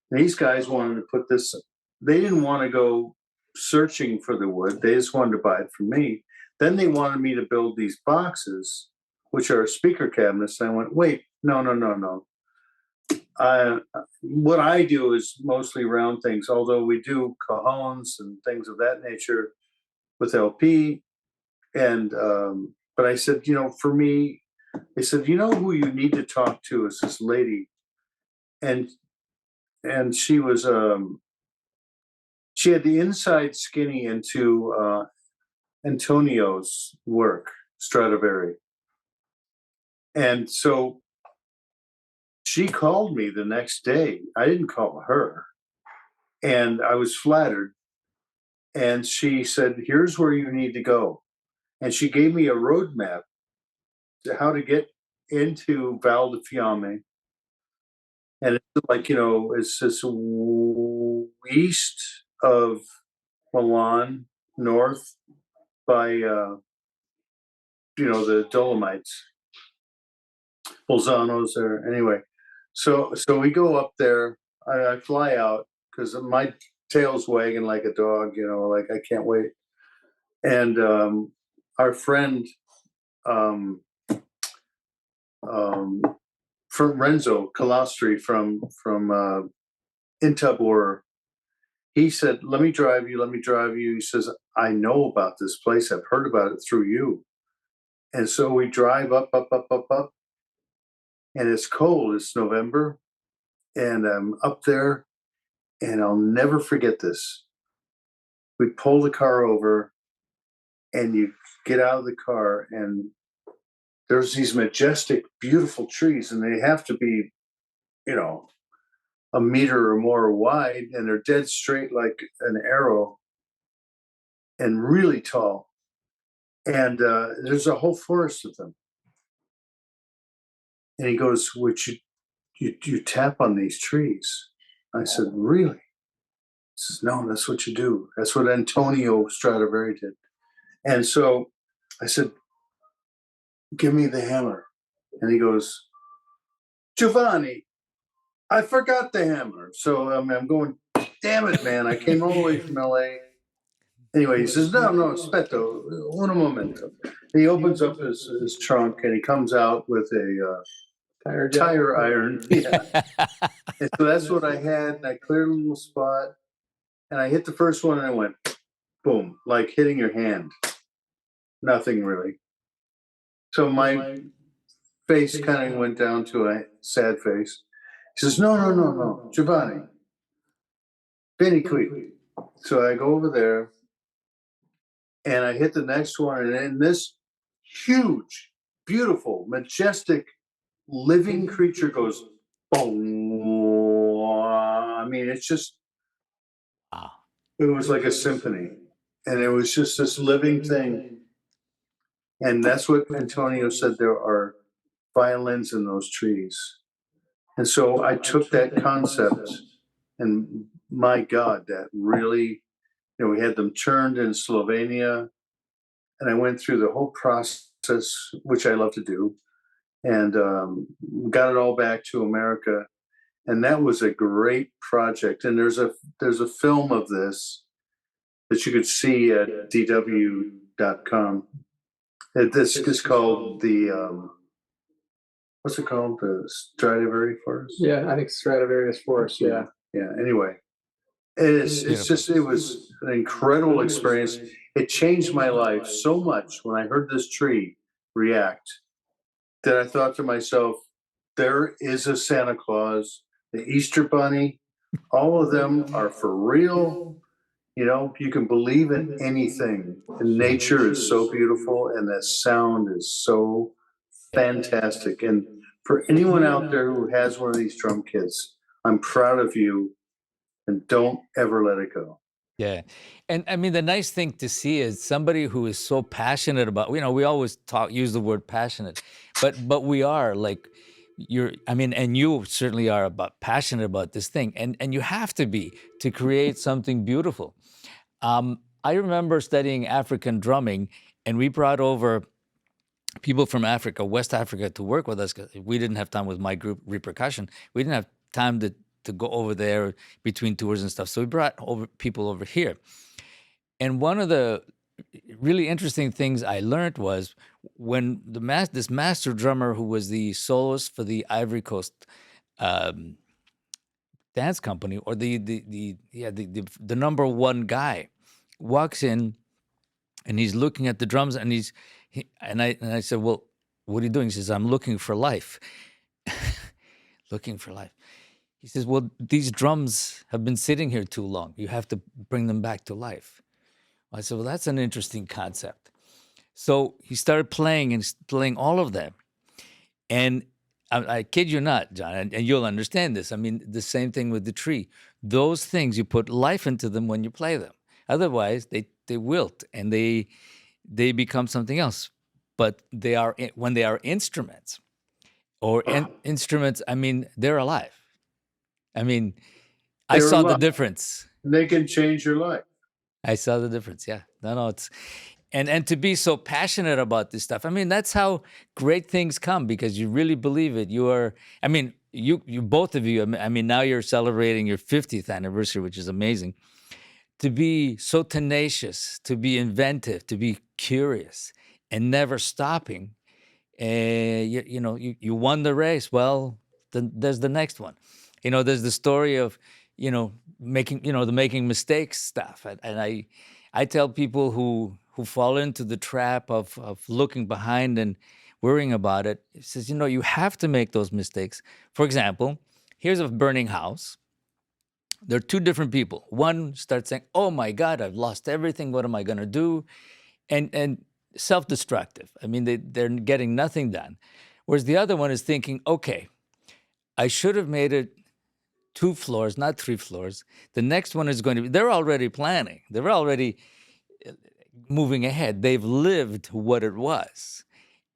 And these guys wanted to put this, they didn't want to go searching for the wood. They just wanted to buy it from me. Then they wanted me to build these boxes, which are speaker cabinets. And I went, wait, no. What I do is mostly round things, although we do cajones and things of that nature with LP. And but I said, for me, they said, who you need to talk to is this lady, and she was she had the inside skinny into Antonio's work, Stradivari, and so she called me the next day. I didn't call her, and I was flattered. And she said, "Here's where you need to go," and she gave me a roadmap to how to get into Val di Fiamme. And it's like, it's just east of Milan, north by, the Dolomites, Bolzano's there. Anyway, so we go up there. I fly out because my tail's wagging like a dog, like I can't wait. And our friend, from Renzo Calastri from Intabor, he said, let me drive you. He says, I know about this place. I've heard about it through you. And so we drive up, and it's cold. It's November. And I'm up there, and I'll never forget this. We pull the car over, and you get out of the car, and there's these majestic, beautiful trees, and they have to be, a meter or more wide, and they're dead straight like an arrow and really tall. And there's a whole forest of them. And he goes, would you tap on these trees? I said, really? He says, no, that's what you do. That's what Antonio Stradivari did. And so I said, give me the hammer. And he goes, Giovanni, I forgot the hammer. So I'm going, damn it, man. I came all the way from LA. Anyway, he says, no, aspetto, un momento. He opens up his trunk, and he comes out with a tire iron. Yeah. And so that's what I had. And I cleared a little spot, and I hit the first one, and I went, boom, like hitting your hand. Nothing really. So my face kind of went down to a sad face. He says, no, Giovanni, vieni qui. So I go over there, and I hit the next one, and then this huge, beautiful, majestic, living creature goes, boom. I mean, it's just, it was like a symphony. And it was just this living thing. And that's what Antonio said, there are violins in those trees. And so I took that concept, and my God, that really, we had them turned in Slovenia, and I went through the whole process, which I love to do, and got it all back to America. And that was a great project. And there's a film of this that you could see at dw.com. This is called the what's it called? The Stradivari Forest? Yeah, I think Stradivarius Forest. Yeah. Yeah. Anyway, it was an incredible experience. It changed my life so much when I heard this tree react that I thought to myself, there is a Santa Claus, the Easter Bunny, all of them are for real. You can believe in anything. And nature is so beautiful, and that sound is so fantastic. And for anyone out there who has one of these drum kits, I'm proud of you, and don't ever let it go. Yeah. And I mean, the nice thing to see is somebody who is so passionate about, we always use the word passionate, but we are like, and you certainly are passionate about this thing, and you have to be to create something beautiful. I remember studying African drumming, and we brought over people from Africa, West Africa, to work with us because we didn't have time with my group, Repercussion. We didn't have time to go over there between tours and stuff. So we brought people over here. And one of the really interesting things I learned was when this master drummer who was the soloist for the Ivory Coast um, dance company, or the number one guy, walks in and he's looking at the drums, and I said, well, what are you doing? He says, I'm looking for life. Looking for life. He says, well, these drums have been sitting here too long. You have to bring them back to life. I said, well, that's an interesting concept. So he started playing and playing all of them. And I kid you not, John, and you'll understand this. I mean, the same thing with the tree. Those things, you put life into them when you play them. Otherwise, they wilt and they become something else. But when they are instruments or instruments, I mean, they're alive. I mean, I They're saw the alive. difference. They can change your life. I saw the difference. Yeah. No, it's and to be so passionate about this stuff. I mean, that's how great things come, because you really believe it. I mean, you both of you, I mean, now you're celebrating your 50th anniversary, which is amazing. To be so tenacious, to be inventive, to be curious and never stopping. You won the race. Well, then there's the next one. There's the story of, making mistakes stuff. And I tell people who fall into the trap of looking behind and worrying about it, it says, you have to make those mistakes. For example, here's a burning house. There are two different people. One starts saying, oh my God, I've lost everything. What am I going to do? And self-destructive. I mean, they're getting nothing done. Whereas the other one is thinking, okay, I should have made it 2 floors, not 3 floors. The next one is going to be, they're already planning. They're already moving ahead. They've lived what it was.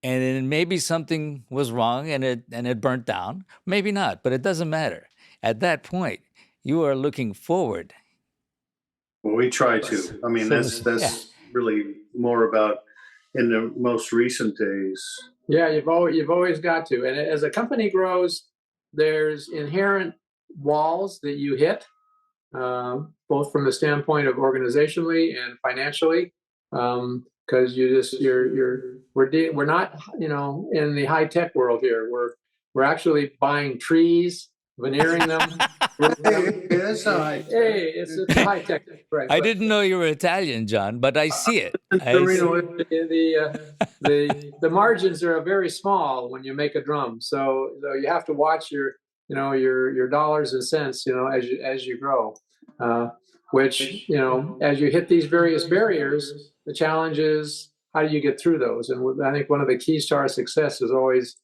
And then maybe something was wrong and it burnt down. Maybe not, but it doesn't matter. At that point, you are looking forward. Well, we try to. I mean, that's really more about in the most recent days. Yeah, you've always got to. And as a company grows, there's inherent walls that you hit, both from the standpoint of organizationally and financially, because we're not in the high tech world here. We're actually buying trees, veneering them. It's It's a high tech, right? I didn't know you were Italian, John, but I see it. The margins are very small when you make a drum, so you have to watch your dollars and cents, as you grow. Which as you hit these various barriers, the challenge is how do you get through those? And I think one of the keys to our success is always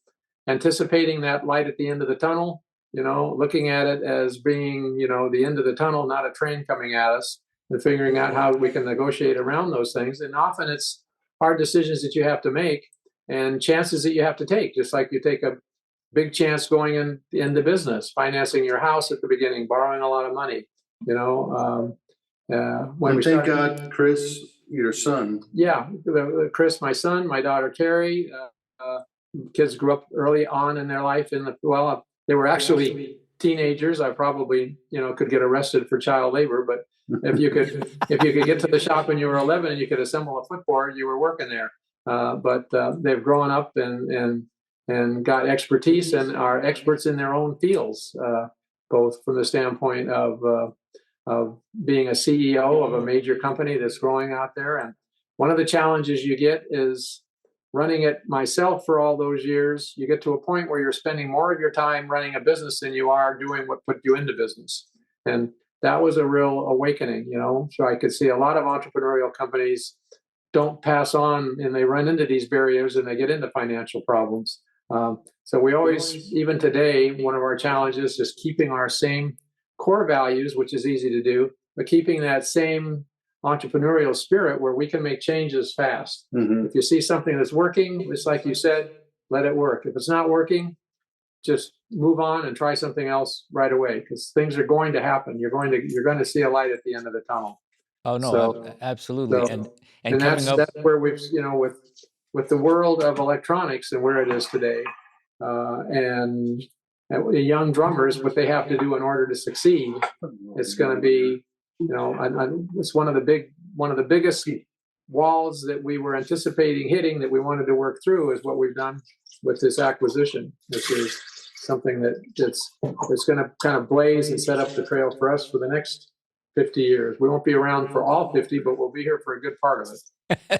anticipating that light at the end of the tunnel. Looking at it as being, the end of the tunnel, not a train coming at us, and figuring out how we can negotiate around those things. And often it's hard decisions that you have to make and chances that you have to take, just like you take a big chance going into business, financing your house at the beginning, borrowing a lot of money, when we thank started, God, Chris, your son. Yeah, Chris, my son, my daughter, Carrie, kids grew up early on in their life they were actually teenagers. I probably, could get arrested for child labor, but if you could get to the shop when you were 11 and you could assemble a footboard, you were working there. But they've grown up and got expertise and are experts in their own fields, both from the standpoint of being a CEO of a major company that's growing out there. And one of the challenges you get is running it myself for all those years. You get to a point where you're spending more of your time running a business than you are doing what put you into business. And that was a real awakening, So I could see a lot of entrepreneurial companies don't pass on and they run into these barriers and they get into financial problems. So we always, even today, one of our challenges is keeping our same core values, which is easy to do, but keeping that same entrepreneurial spirit where we can make changes fast. Mm-hmm. If you see something that's working, it's like you said, let it work. If it's not working, just move on and try something else right away, because things are going to happen. You're going to see a light at the end of the tunnel. Oh no, absolutely. And that's where we've, with the world of electronics and where it is today, and young drummers, what they have to do in order to succeed, it's going to be, it's one of the biggest walls that we were anticipating hitting that we wanted to work through is what we've done with this acquisition, which is something that's going to kind of blaze and set up the trail for us for the next 50 years. We won't be around for all 50, but we'll be here for a good part of it.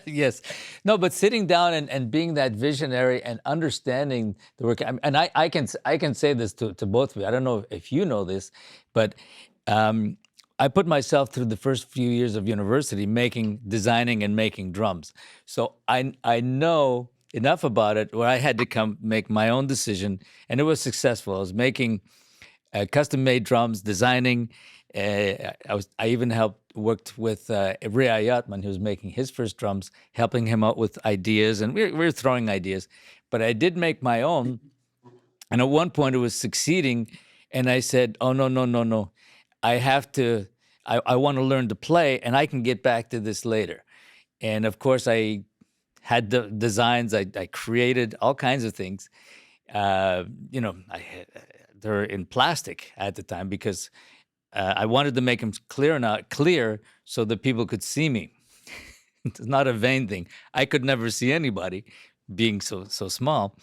Yes. No, but sitting down and being that visionary and understanding the work, and I can say this to both of you. I don't know if you know this, but I put myself through the first few years of university designing and making drums. So I know enough about it where I had to make my own decision, and it was successful. I was making custom-made drums, designing. I even worked with Ray Ayatman, who was making his first drums, helping him out with ideas, and we were throwing ideas. But I did make my own, and at one point it was succeeding, and I said, "Oh no! I have to. I want to learn to play, and I can get back to this later." And of course, I had the designs. I created all kinds of things. They're in plastic at the time because I wanted to make them clear so that people could see me. It's not a vain thing. I could never see anybody being so small.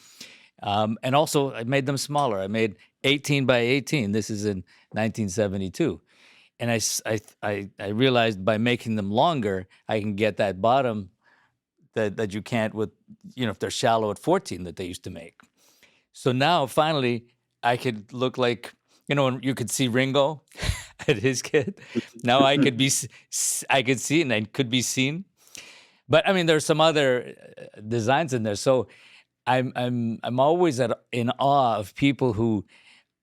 And also, I made them smaller. I made 18 by 18. This is in 1972. And I realized by making them longer, I can get that bottom that you can't with, if they're shallow at 14 that they used to make. So now, finally, I could look like, when you could see Ringo at his kid. Now I could see and I could be seen. But I mean, there's some other designs in there. So I'm always in awe of people who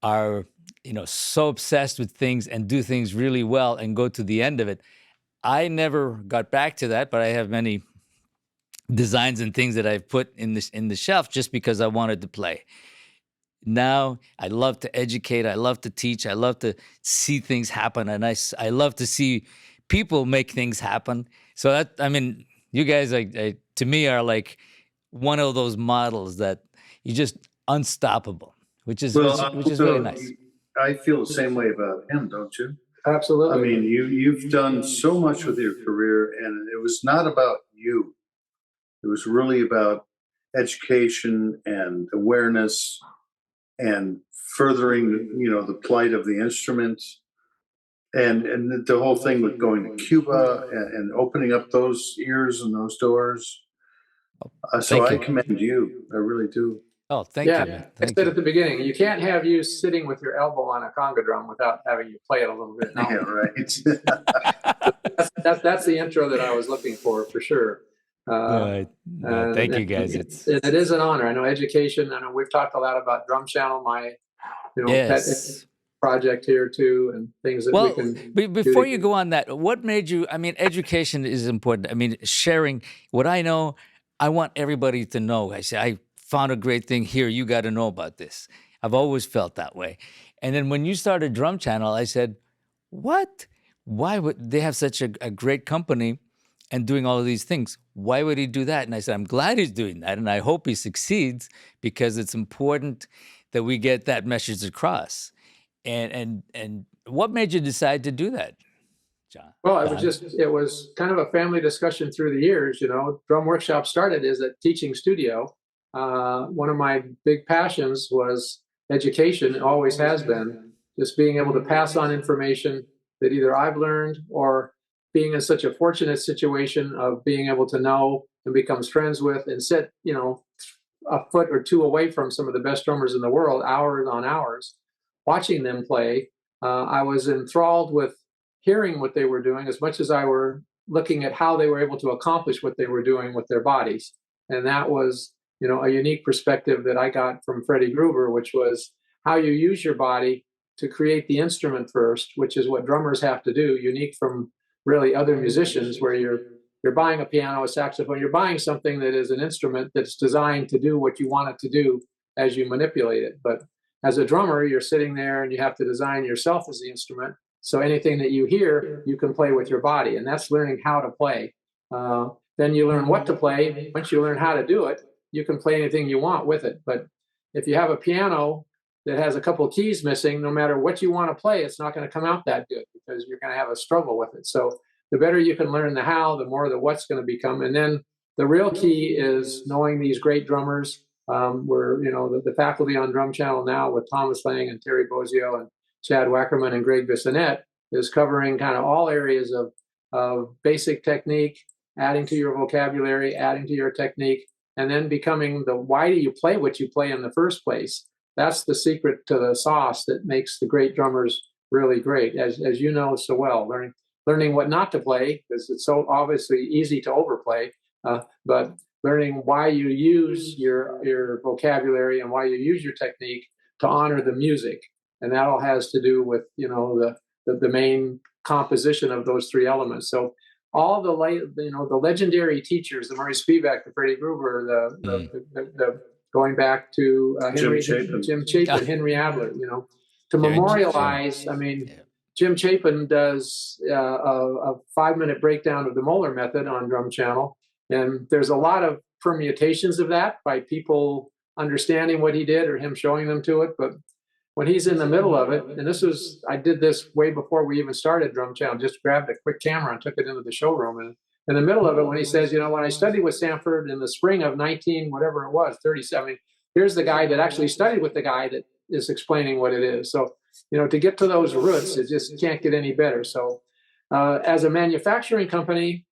are, so obsessed with things and do things really well and go to the end of it. I never got back to that, but I have many designs and things that I've put in the shelf just because I wanted to play. Now I love to educate. I love to teach. I love to see things happen, and I love to see people make things happen. So you guys, to me, are like one of those models that you're just unstoppable, which is really nice. I feel the same way about him, don't you? Absolutely. I mean, you've done so much with your career, and it was not about you. It was really about education and awareness and furthering, the plight of the instruments, and the whole thing with going to Cuba and opening up those ears and those doors. So I commend you. I really do. Oh, thank you. I said at the beginning, you can't have you sitting with your elbow on a conga drum without having you play it a little bit. Yeah, right. That's the intro that I was looking for sure. Thank you, guys. It is an honor. I know education. I know we've talked a lot about Drum Channel, my pet project here too, and things that we can. Before you go on that, what made you? I mean, education is important. I mean, sharing what I know. I want everybody to know. I say I found a great thing here. You got to know about this. I've always felt that way. And then when you started Drum Channel, I said, "What? Why would they have such a great company and doing all of these things? Why would he do that?" And I said, "I'm glad he's doing that, and I hope he succeeds because it's important that we get that message across." And what made you decide to do that, John? Well, it was kind of a family discussion through the years. Drum Workshop started as a teaching studio. One of my big passions was education. It always has been, just being able to pass on information that either I've learned or being in such a fortunate situation of being able to know and become friends with and sit, a foot or two away from some of the best drummers in the world, hours on hours, watching them play. I was enthralled with hearing what they were doing as much as I were looking at how they were able to accomplish what they were doing with their bodies. And that was, a unique perspective that I got from Freddie Gruber, which was how you use your body to create the instrument first, which is what drummers have to do, unique from really other musicians, where you're buying a piano, a saxophone, you're buying something that is an instrument that's designed to do what you want it to do as you manipulate it. But as a drummer, you're sitting there and you have to design yourself as the instrument. So anything that you hear, you can play with your body, and that's learning how to play. Then you learn what to play. Once you learn how to do it, you can play anything you want with it. But if you have a piano that has a couple of keys missing, no matter what you want to play, it's not going to come out that good because you're going to have a struggle with it. So the better you can learn the how, the more the what's going to become. And then the real key is knowing these great drummers. We're, the faculty on Drum Channel now with Thomas Lang and Terry Bozio and Chad Wackerman and Greg Bissonette is covering kind of all areas of basic technique, adding to your vocabulary, adding to your technique, and then becoming the why do you play what you play in the first place? That's the secret to the sauce that makes the great drummers really great, as you know so well. Learning what not to play, because it's so obviously easy to overplay, but learning why you use your vocabulary and why you use your technique to honor the music, and that all has to do with the main composition of those three elements. So all the legendary teachers, the Murray Spivak, the Freddie Gruber, the going back to Jim Chapin, Henry Adler, to memorialize. I mean, Jim Chapin does a 5-minute breakdown of the Moeller method on Drum Channel, and there's a lot of permutations of that by people understanding what he did or him showing them to it. But when he's in the middle of it, and I did this way before we even started Drum Channel, just grabbed a quick camera and took it into the showroom. And in the middle of it, when he says, when I studied with Sanford in the spring of 37, here's the guy that actually studied with the guy that is explaining what it is. So, to get to those roots, it just can't get any better. So as a manufacturing company,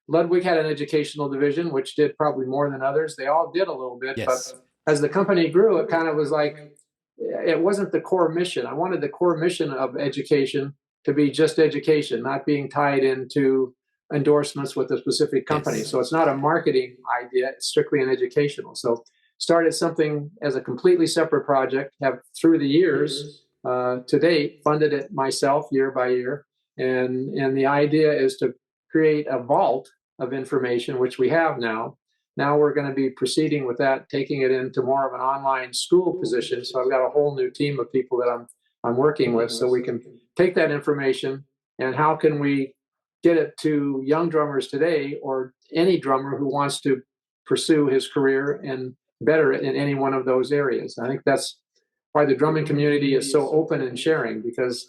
Ludwig had an educational division, which did probably more than others. They all did a little bit. Yes. But as the company grew, it kind of was like, it wasn't the core mission. I wanted the core mission of education to be just education, not being tied into endorsements with a specific company. Yes. So it's not a marketing idea, it's strictly an educational. So started something as a completely separate project, have through the years to date funded it myself year by year. And the idea is to create a vault of information, which we have now. Now we're going to be proceeding with that, taking it into more of an online school position. So I've got a whole new team of people that I'm working with, so we can take that information and how can we get it to young drummers today, or any drummer who wants to pursue his career and better it in any one of those areas. I think that's why the drumming community is so open and sharing, because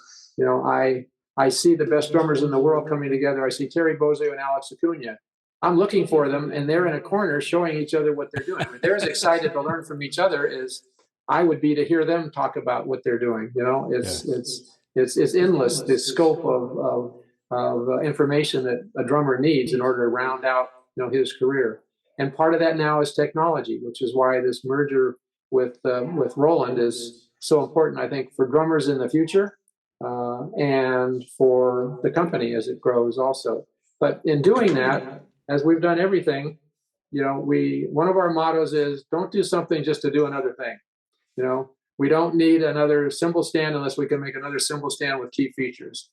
I see the best drummers in the world coming together. I see Terry Bozio and Alex Acuna. I'm looking for them, and they're in a corner showing each other what they're doing. I mean, they're as excited to learn from each other as I would be to hear them talk about what they're doing. It's endless, the scope of information that a drummer needs in order to round out his career. And part of that now is technology, which is why this merger with Roland is so important, I think, for drummers in the future and for the company as it grows also. But in doing that, as we've done everything, one of our mottos is don't do something just to do another thing. We don't need another cymbal stand unless we can make another cymbal stand with key features.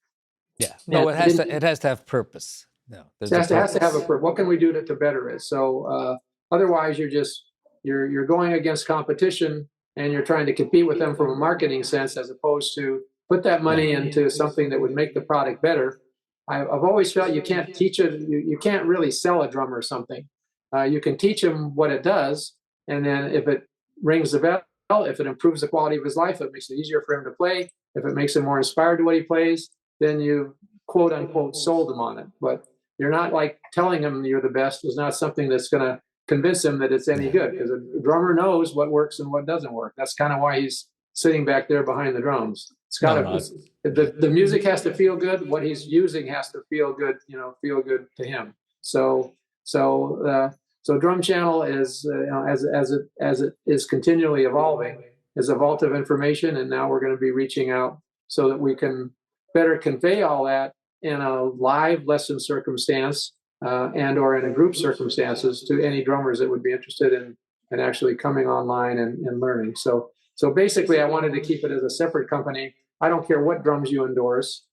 Yeah, no, it has to have purpose. No, it has to have a purpose. What can we do to better it? So otherwise, you're going against competition and you're trying to compete with them from a marketing sense, as opposed to put that money into something that would make the product better. I've always felt you can't teach it. You can't really sell a drummer something. You can teach him what it does, and then if it rings the bell, if it improves the quality of his life, it makes it easier for him to play. If it makes him more inspired to what he plays, then you quote unquote sold him on it. But you're not like telling him you're the best is not something that's going to convince him that it's any good, because a drummer knows what works and what doesn't work. That's kind of why he's sitting back there behind the drums. It's got to, the music has to feel good. What he's using has to feel good, feel good to him. So Drum Channel is, as it is continually evolving, is a vault of information, and now we're going to be reaching out so that we can better convey all that in a live lesson circumstance and or in a group circumstances to any drummers that would be interested in actually coming online and learning. So basically, I wanted to keep it as a separate company. I don't care what drums you endorse.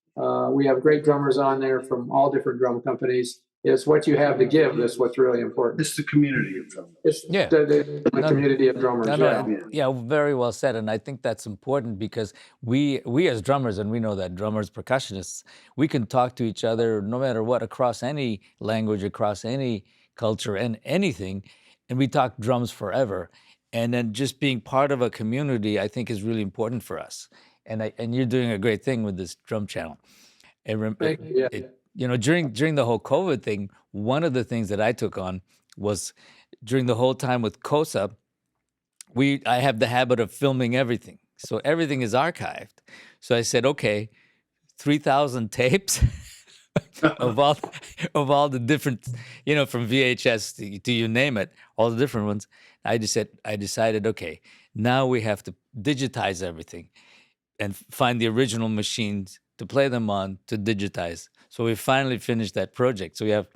We have great drummers on there from all different drum companies. It's what you have to give that's what's really important. It's the community of drummers. It's the community of drummers. Yeah, very well said. And I think that's important because we as drummers, and we know that drummers, percussionists, we can talk to each other no matter what, across any language, across any culture and anything. And we talk drums forever. And then just being part of a community, I think, is really important for us. And you're doing a great thing with this Drum Channel. during the whole COVID thing, one of the things that I took on was during the whole time with COSA, I have the habit of filming everything. So everything is archived. So I said, okay, 3,000 tapes of all the different, from VHS to you name it, all the different ones. I decided, okay, now we have to digitize everything and find the original machines to play them on to digitize. So we finally finished that project. So we have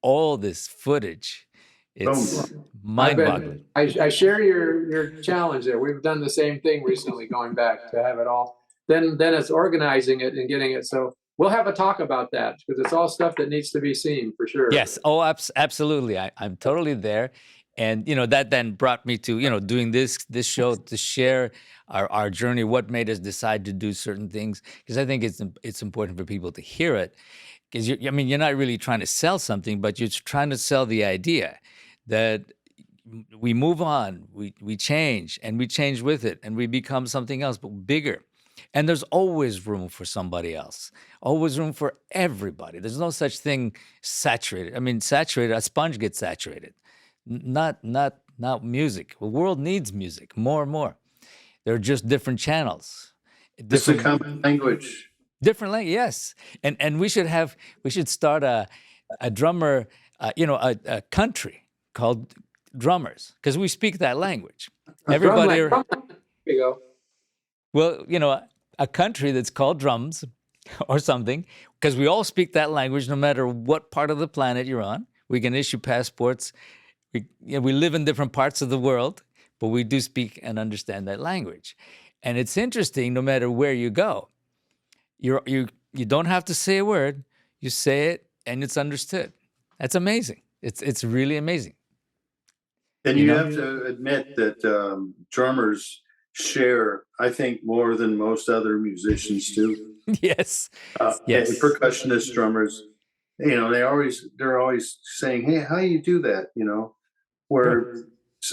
all this footage. It's mind-boggling. I share your challenge there. We've done the same thing recently, going back to have it all. Then it's organizing it and getting it. So we'll have a talk about that, because it's all stuff that needs to be seen for sure. Yes. Oh, absolutely. I'm totally there. And, that then brought me to, doing this show to share our journey, what made us decide to do certain things. Because I think it's important for people to hear it. Because, you're not really trying to sell something, but you're trying to sell the idea that we move on, we change, and we change with it, and we become something else, but bigger. And there's always room for somebody else, always room for everybody. There's no such thing saturated. Saturated, a sponge gets saturated, not music. The world needs music more and more. There are just different channels. It's a common language. Different language, yes. And we should start a drummer, a country called Drummers, because we speak that language. Everybody. There you go. Well, a country that's called Drums or something, because we all speak that language no matter what part of the planet you're on. We can issue passports. We live in different parts of the world, but we do speak and understand that language. And it's interesting, no matter where you go, you don't have to say a word. You say it and it's understood. That's amazing. It's really amazing. And you have to admit that drummers share, I think, more than most other musicians do. Yes. Yes. And percussionist drummers, they're always saying, "Hey, how do you do that?" Where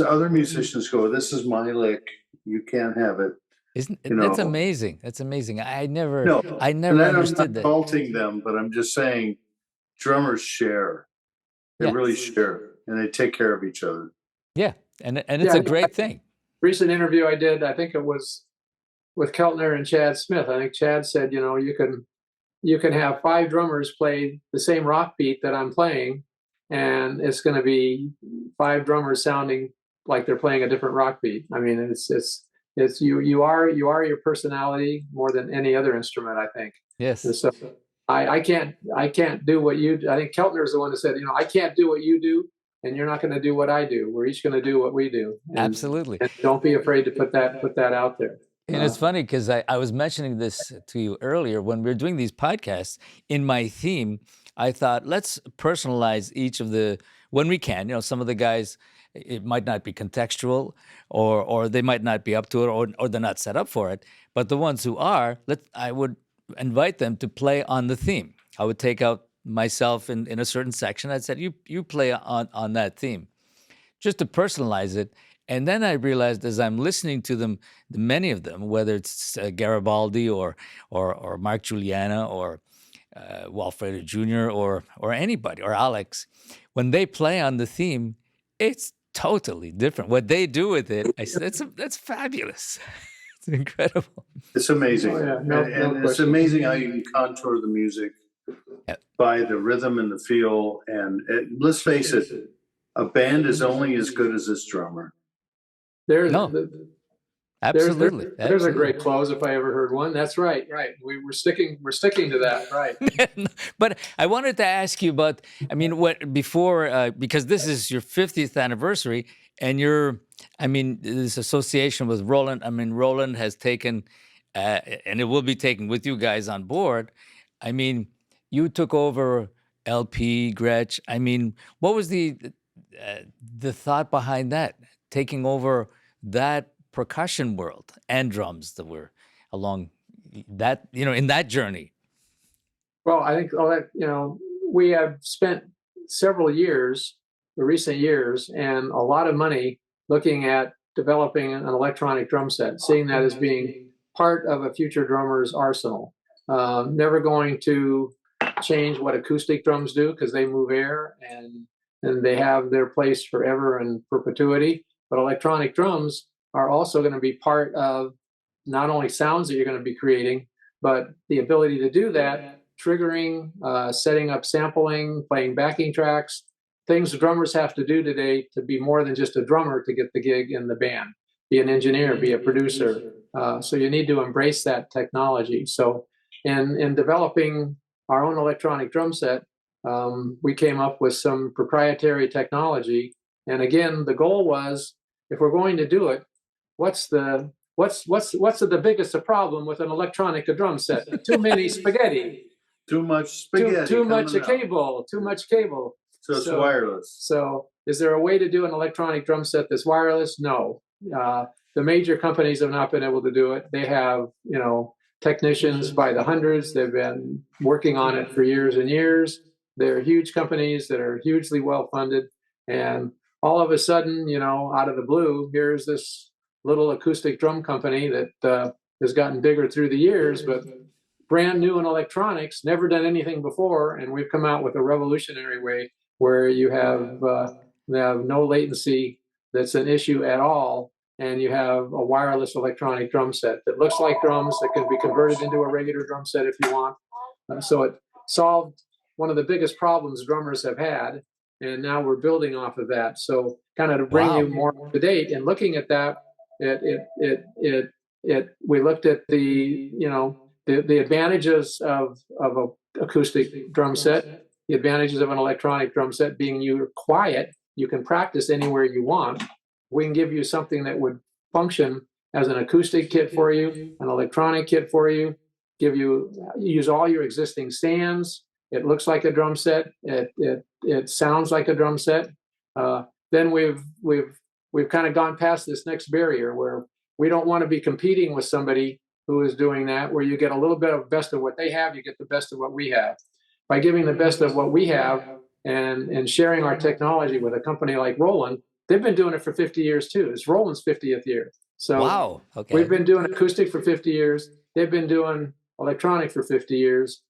other musicians go, "This is my lick. You can't have it." That's amazing. That's amazing. I never understood I'm not that. faulting them, but I'm just saying, drummers share. They really share, and they take care of each other. Yeah, and it's a great thing. Recent interview I did, I think it was with Keltner and Chad Smith. I think Chad said, you can have 5 drummers play the same rock beat that I'm playing, and it's going to be 5 drummers sounding like they're playing a different rock beat. It's you are your personality more than any other instrument, I think. Yes. And so I can't do what you do. I think Keltner is the one who said, I can't do what you do, and you're not going to do what I do. We're each going to do what we do. Absolutely. And don't be afraid to put that out there. And it's funny because I was mentioning this to you earlier when we were doing these podcasts. In my theme, I thought, let's personalize each of when we can. Some of the guys, it might not be contextual, or they might not be up to it, or they're not set up for it. But the ones who are, I would invite them to play on the theme. I would take out myself in a certain section. I said, you play on that theme, just to personalize it. And then I realized, as I'm listening to them, many of them, whether it's Garibaldi or Mark Juliana or Walfredo Jr. or anybody, or Alex, when they play on the theme, it's totally different. What they do with it, I said, that's fabulous. It's incredible. It's amazing. Oh, yeah. And it's amazing how you can contour the music by the rhythm and the feel. And let's face it, a band is only as good as its drummer. Absolutely. There's a great close if I ever heard one. That's right. We're sticking to that. Right. But I wanted to ask you about, because this is your 50th anniversary, and this association with Roland. Roland has taken, and it will be taken with you guys on board. You took over LP, Gretsch. What was the thought behind that? Taking over that percussion world and drums that were along that, in that journey? Well, I think we have spent several years, the recent years, and a lot of money looking at developing an electronic drum set, seeing that as being part of a future drummer's arsenal. Never going to change what acoustic drums do because they move air and they have their place forever and perpetuity. But electronic drums are also going to be part of not only sounds that you're going to be creating, but the ability to do that, triggering, setting up sampling, playing backing tracks, things drummers have to do today to be more than just a drummer to get the gig in the band, be an engineer, be a producer. So you need to embrace that technology. So in developing our own electronic drum set, we came up with some proprietary technology. And again, the goal was, if we're going to do it, what's the biggest problem with an electronic drum set? Too many spaghetti. Too much spaghetti. Too much coming out. cable. Too much cable. So it's wireless. So is there a way to do an electronic drum set that's wireless? No. The major companies have not been able to do it. They have, technicians by the hundreds. They've been working on it for years and years. They're huge companies that are hugely well funded. And all of a sudden, out of the blue, here's this little acoustic drum company that has gotten bigger through the years, but brand new in electronics, never done anything before. And we've come out with a revolutionary way where you have no latency that's an issue at all. And you have a wireless electronic drum set that looks like drums, that can be converted into a regular drum set if you want. So it solved one of the biggest problems drummers have had. And now we're building off of that. So kind of to bring you more up to date and looking at that, we looked at the advantages of an acoustic drum set, the advantages of an electronic drum set being you're quiet, you can practice anywhere you want. We can give you something that would function as an acoustic kit for you, an electronic kit for you, use all your existing stands. It looks like a drum set. It sounds like a drum set. Then we've kind of gone past this next barrier where we don't want to be competing with somebody who is doing that, where you get a little bit of best of what they have, you get the best of what we have. By giving the best of what we have and sharing our technology with a company like Roland, they've been doing it for 50 years too. It's Roland's 50th year. So we've been doing acoustic for 50 years. They've been doing electronic for 50 years.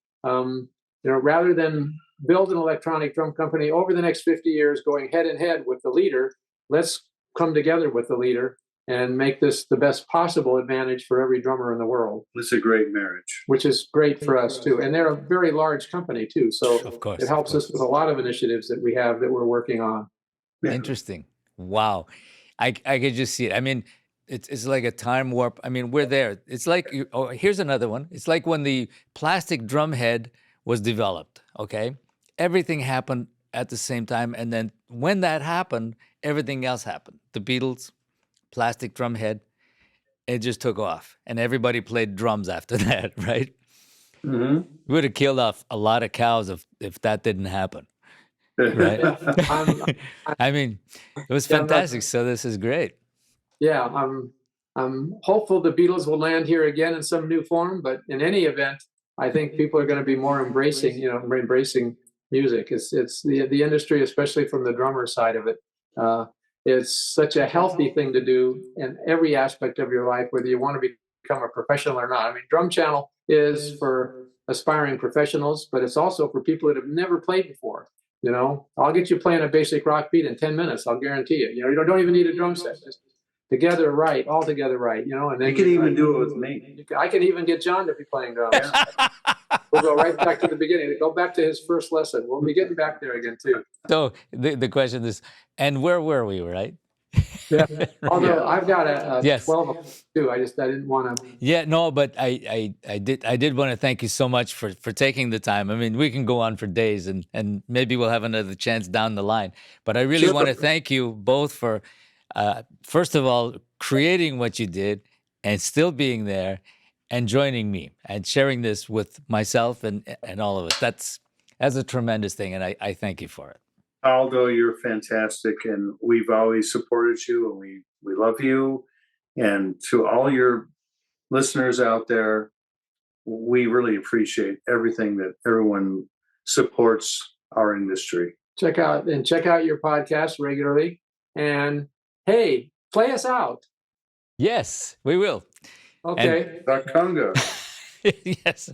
Rather than build an electronic drum company over the next 50 years going head in head with the leader, let's come together with the leader and make this the best possible advantage for every drummer in the world. It's a great marriage. Which is great for us too. And they're a very large company too. So it helps us with a lot of initiatives that we have that we're working on. Yeah. Interesting. Wow. I could just see it. I mean, it's like a time warp. I mean, we're there. It's like, here's another one. It's like when the plastic drum head was developed, okay? Everything happened at the same time. And then when that happened, everything else happened. The Beatles, plastic drum head, it just took off. And everybody played drums after that, right? Mm-hmm. We would have killed off a lot of cows if that didn't happen, right? I mean, it was fantastic. So this is great. Yeah, I'm hopeful the Beatles will land here again in some new form. But in any event, I think people are going to be more embracing music. It's the industry, especially from the drummer side of it. It's such a healthy thing to do in every aspect of your life, whether you want to become a professional or not. I mean, Drum Channel is for aspiring professionals, but it's also for people that have never played before. I'll get you playing a basic rock beat in 10 minutes. I'll guarantee you. You don't even need a drum set. Just together right, all together right. And then you can even do it with me. I can even get John to be playing drums. We'll go right back to the beginning. Go back to his first lesson. We'll be getting back there again too. So the question is, and where were we, right? Yeah. Although I've got a 12 too. I didn't want to. Yeah, no, but I did want to thank you so much for taking the time. I mean, we can go on for days and maybe we'll have another chance down the line. But I really want to thank you both for, first of all, creating what you did and still being there and joining me and sharing this with myself and all of us. That's a tremendous thing, and I thank you for it. Aldo, you're fantastic, and we've always supported you, and we love you. And to all your listeners out there, we really appreciate everything that everyone supports our industry. Check out your podcast regularly, and hey, play us out. Yes, we will. Okay. And Congo. Yes.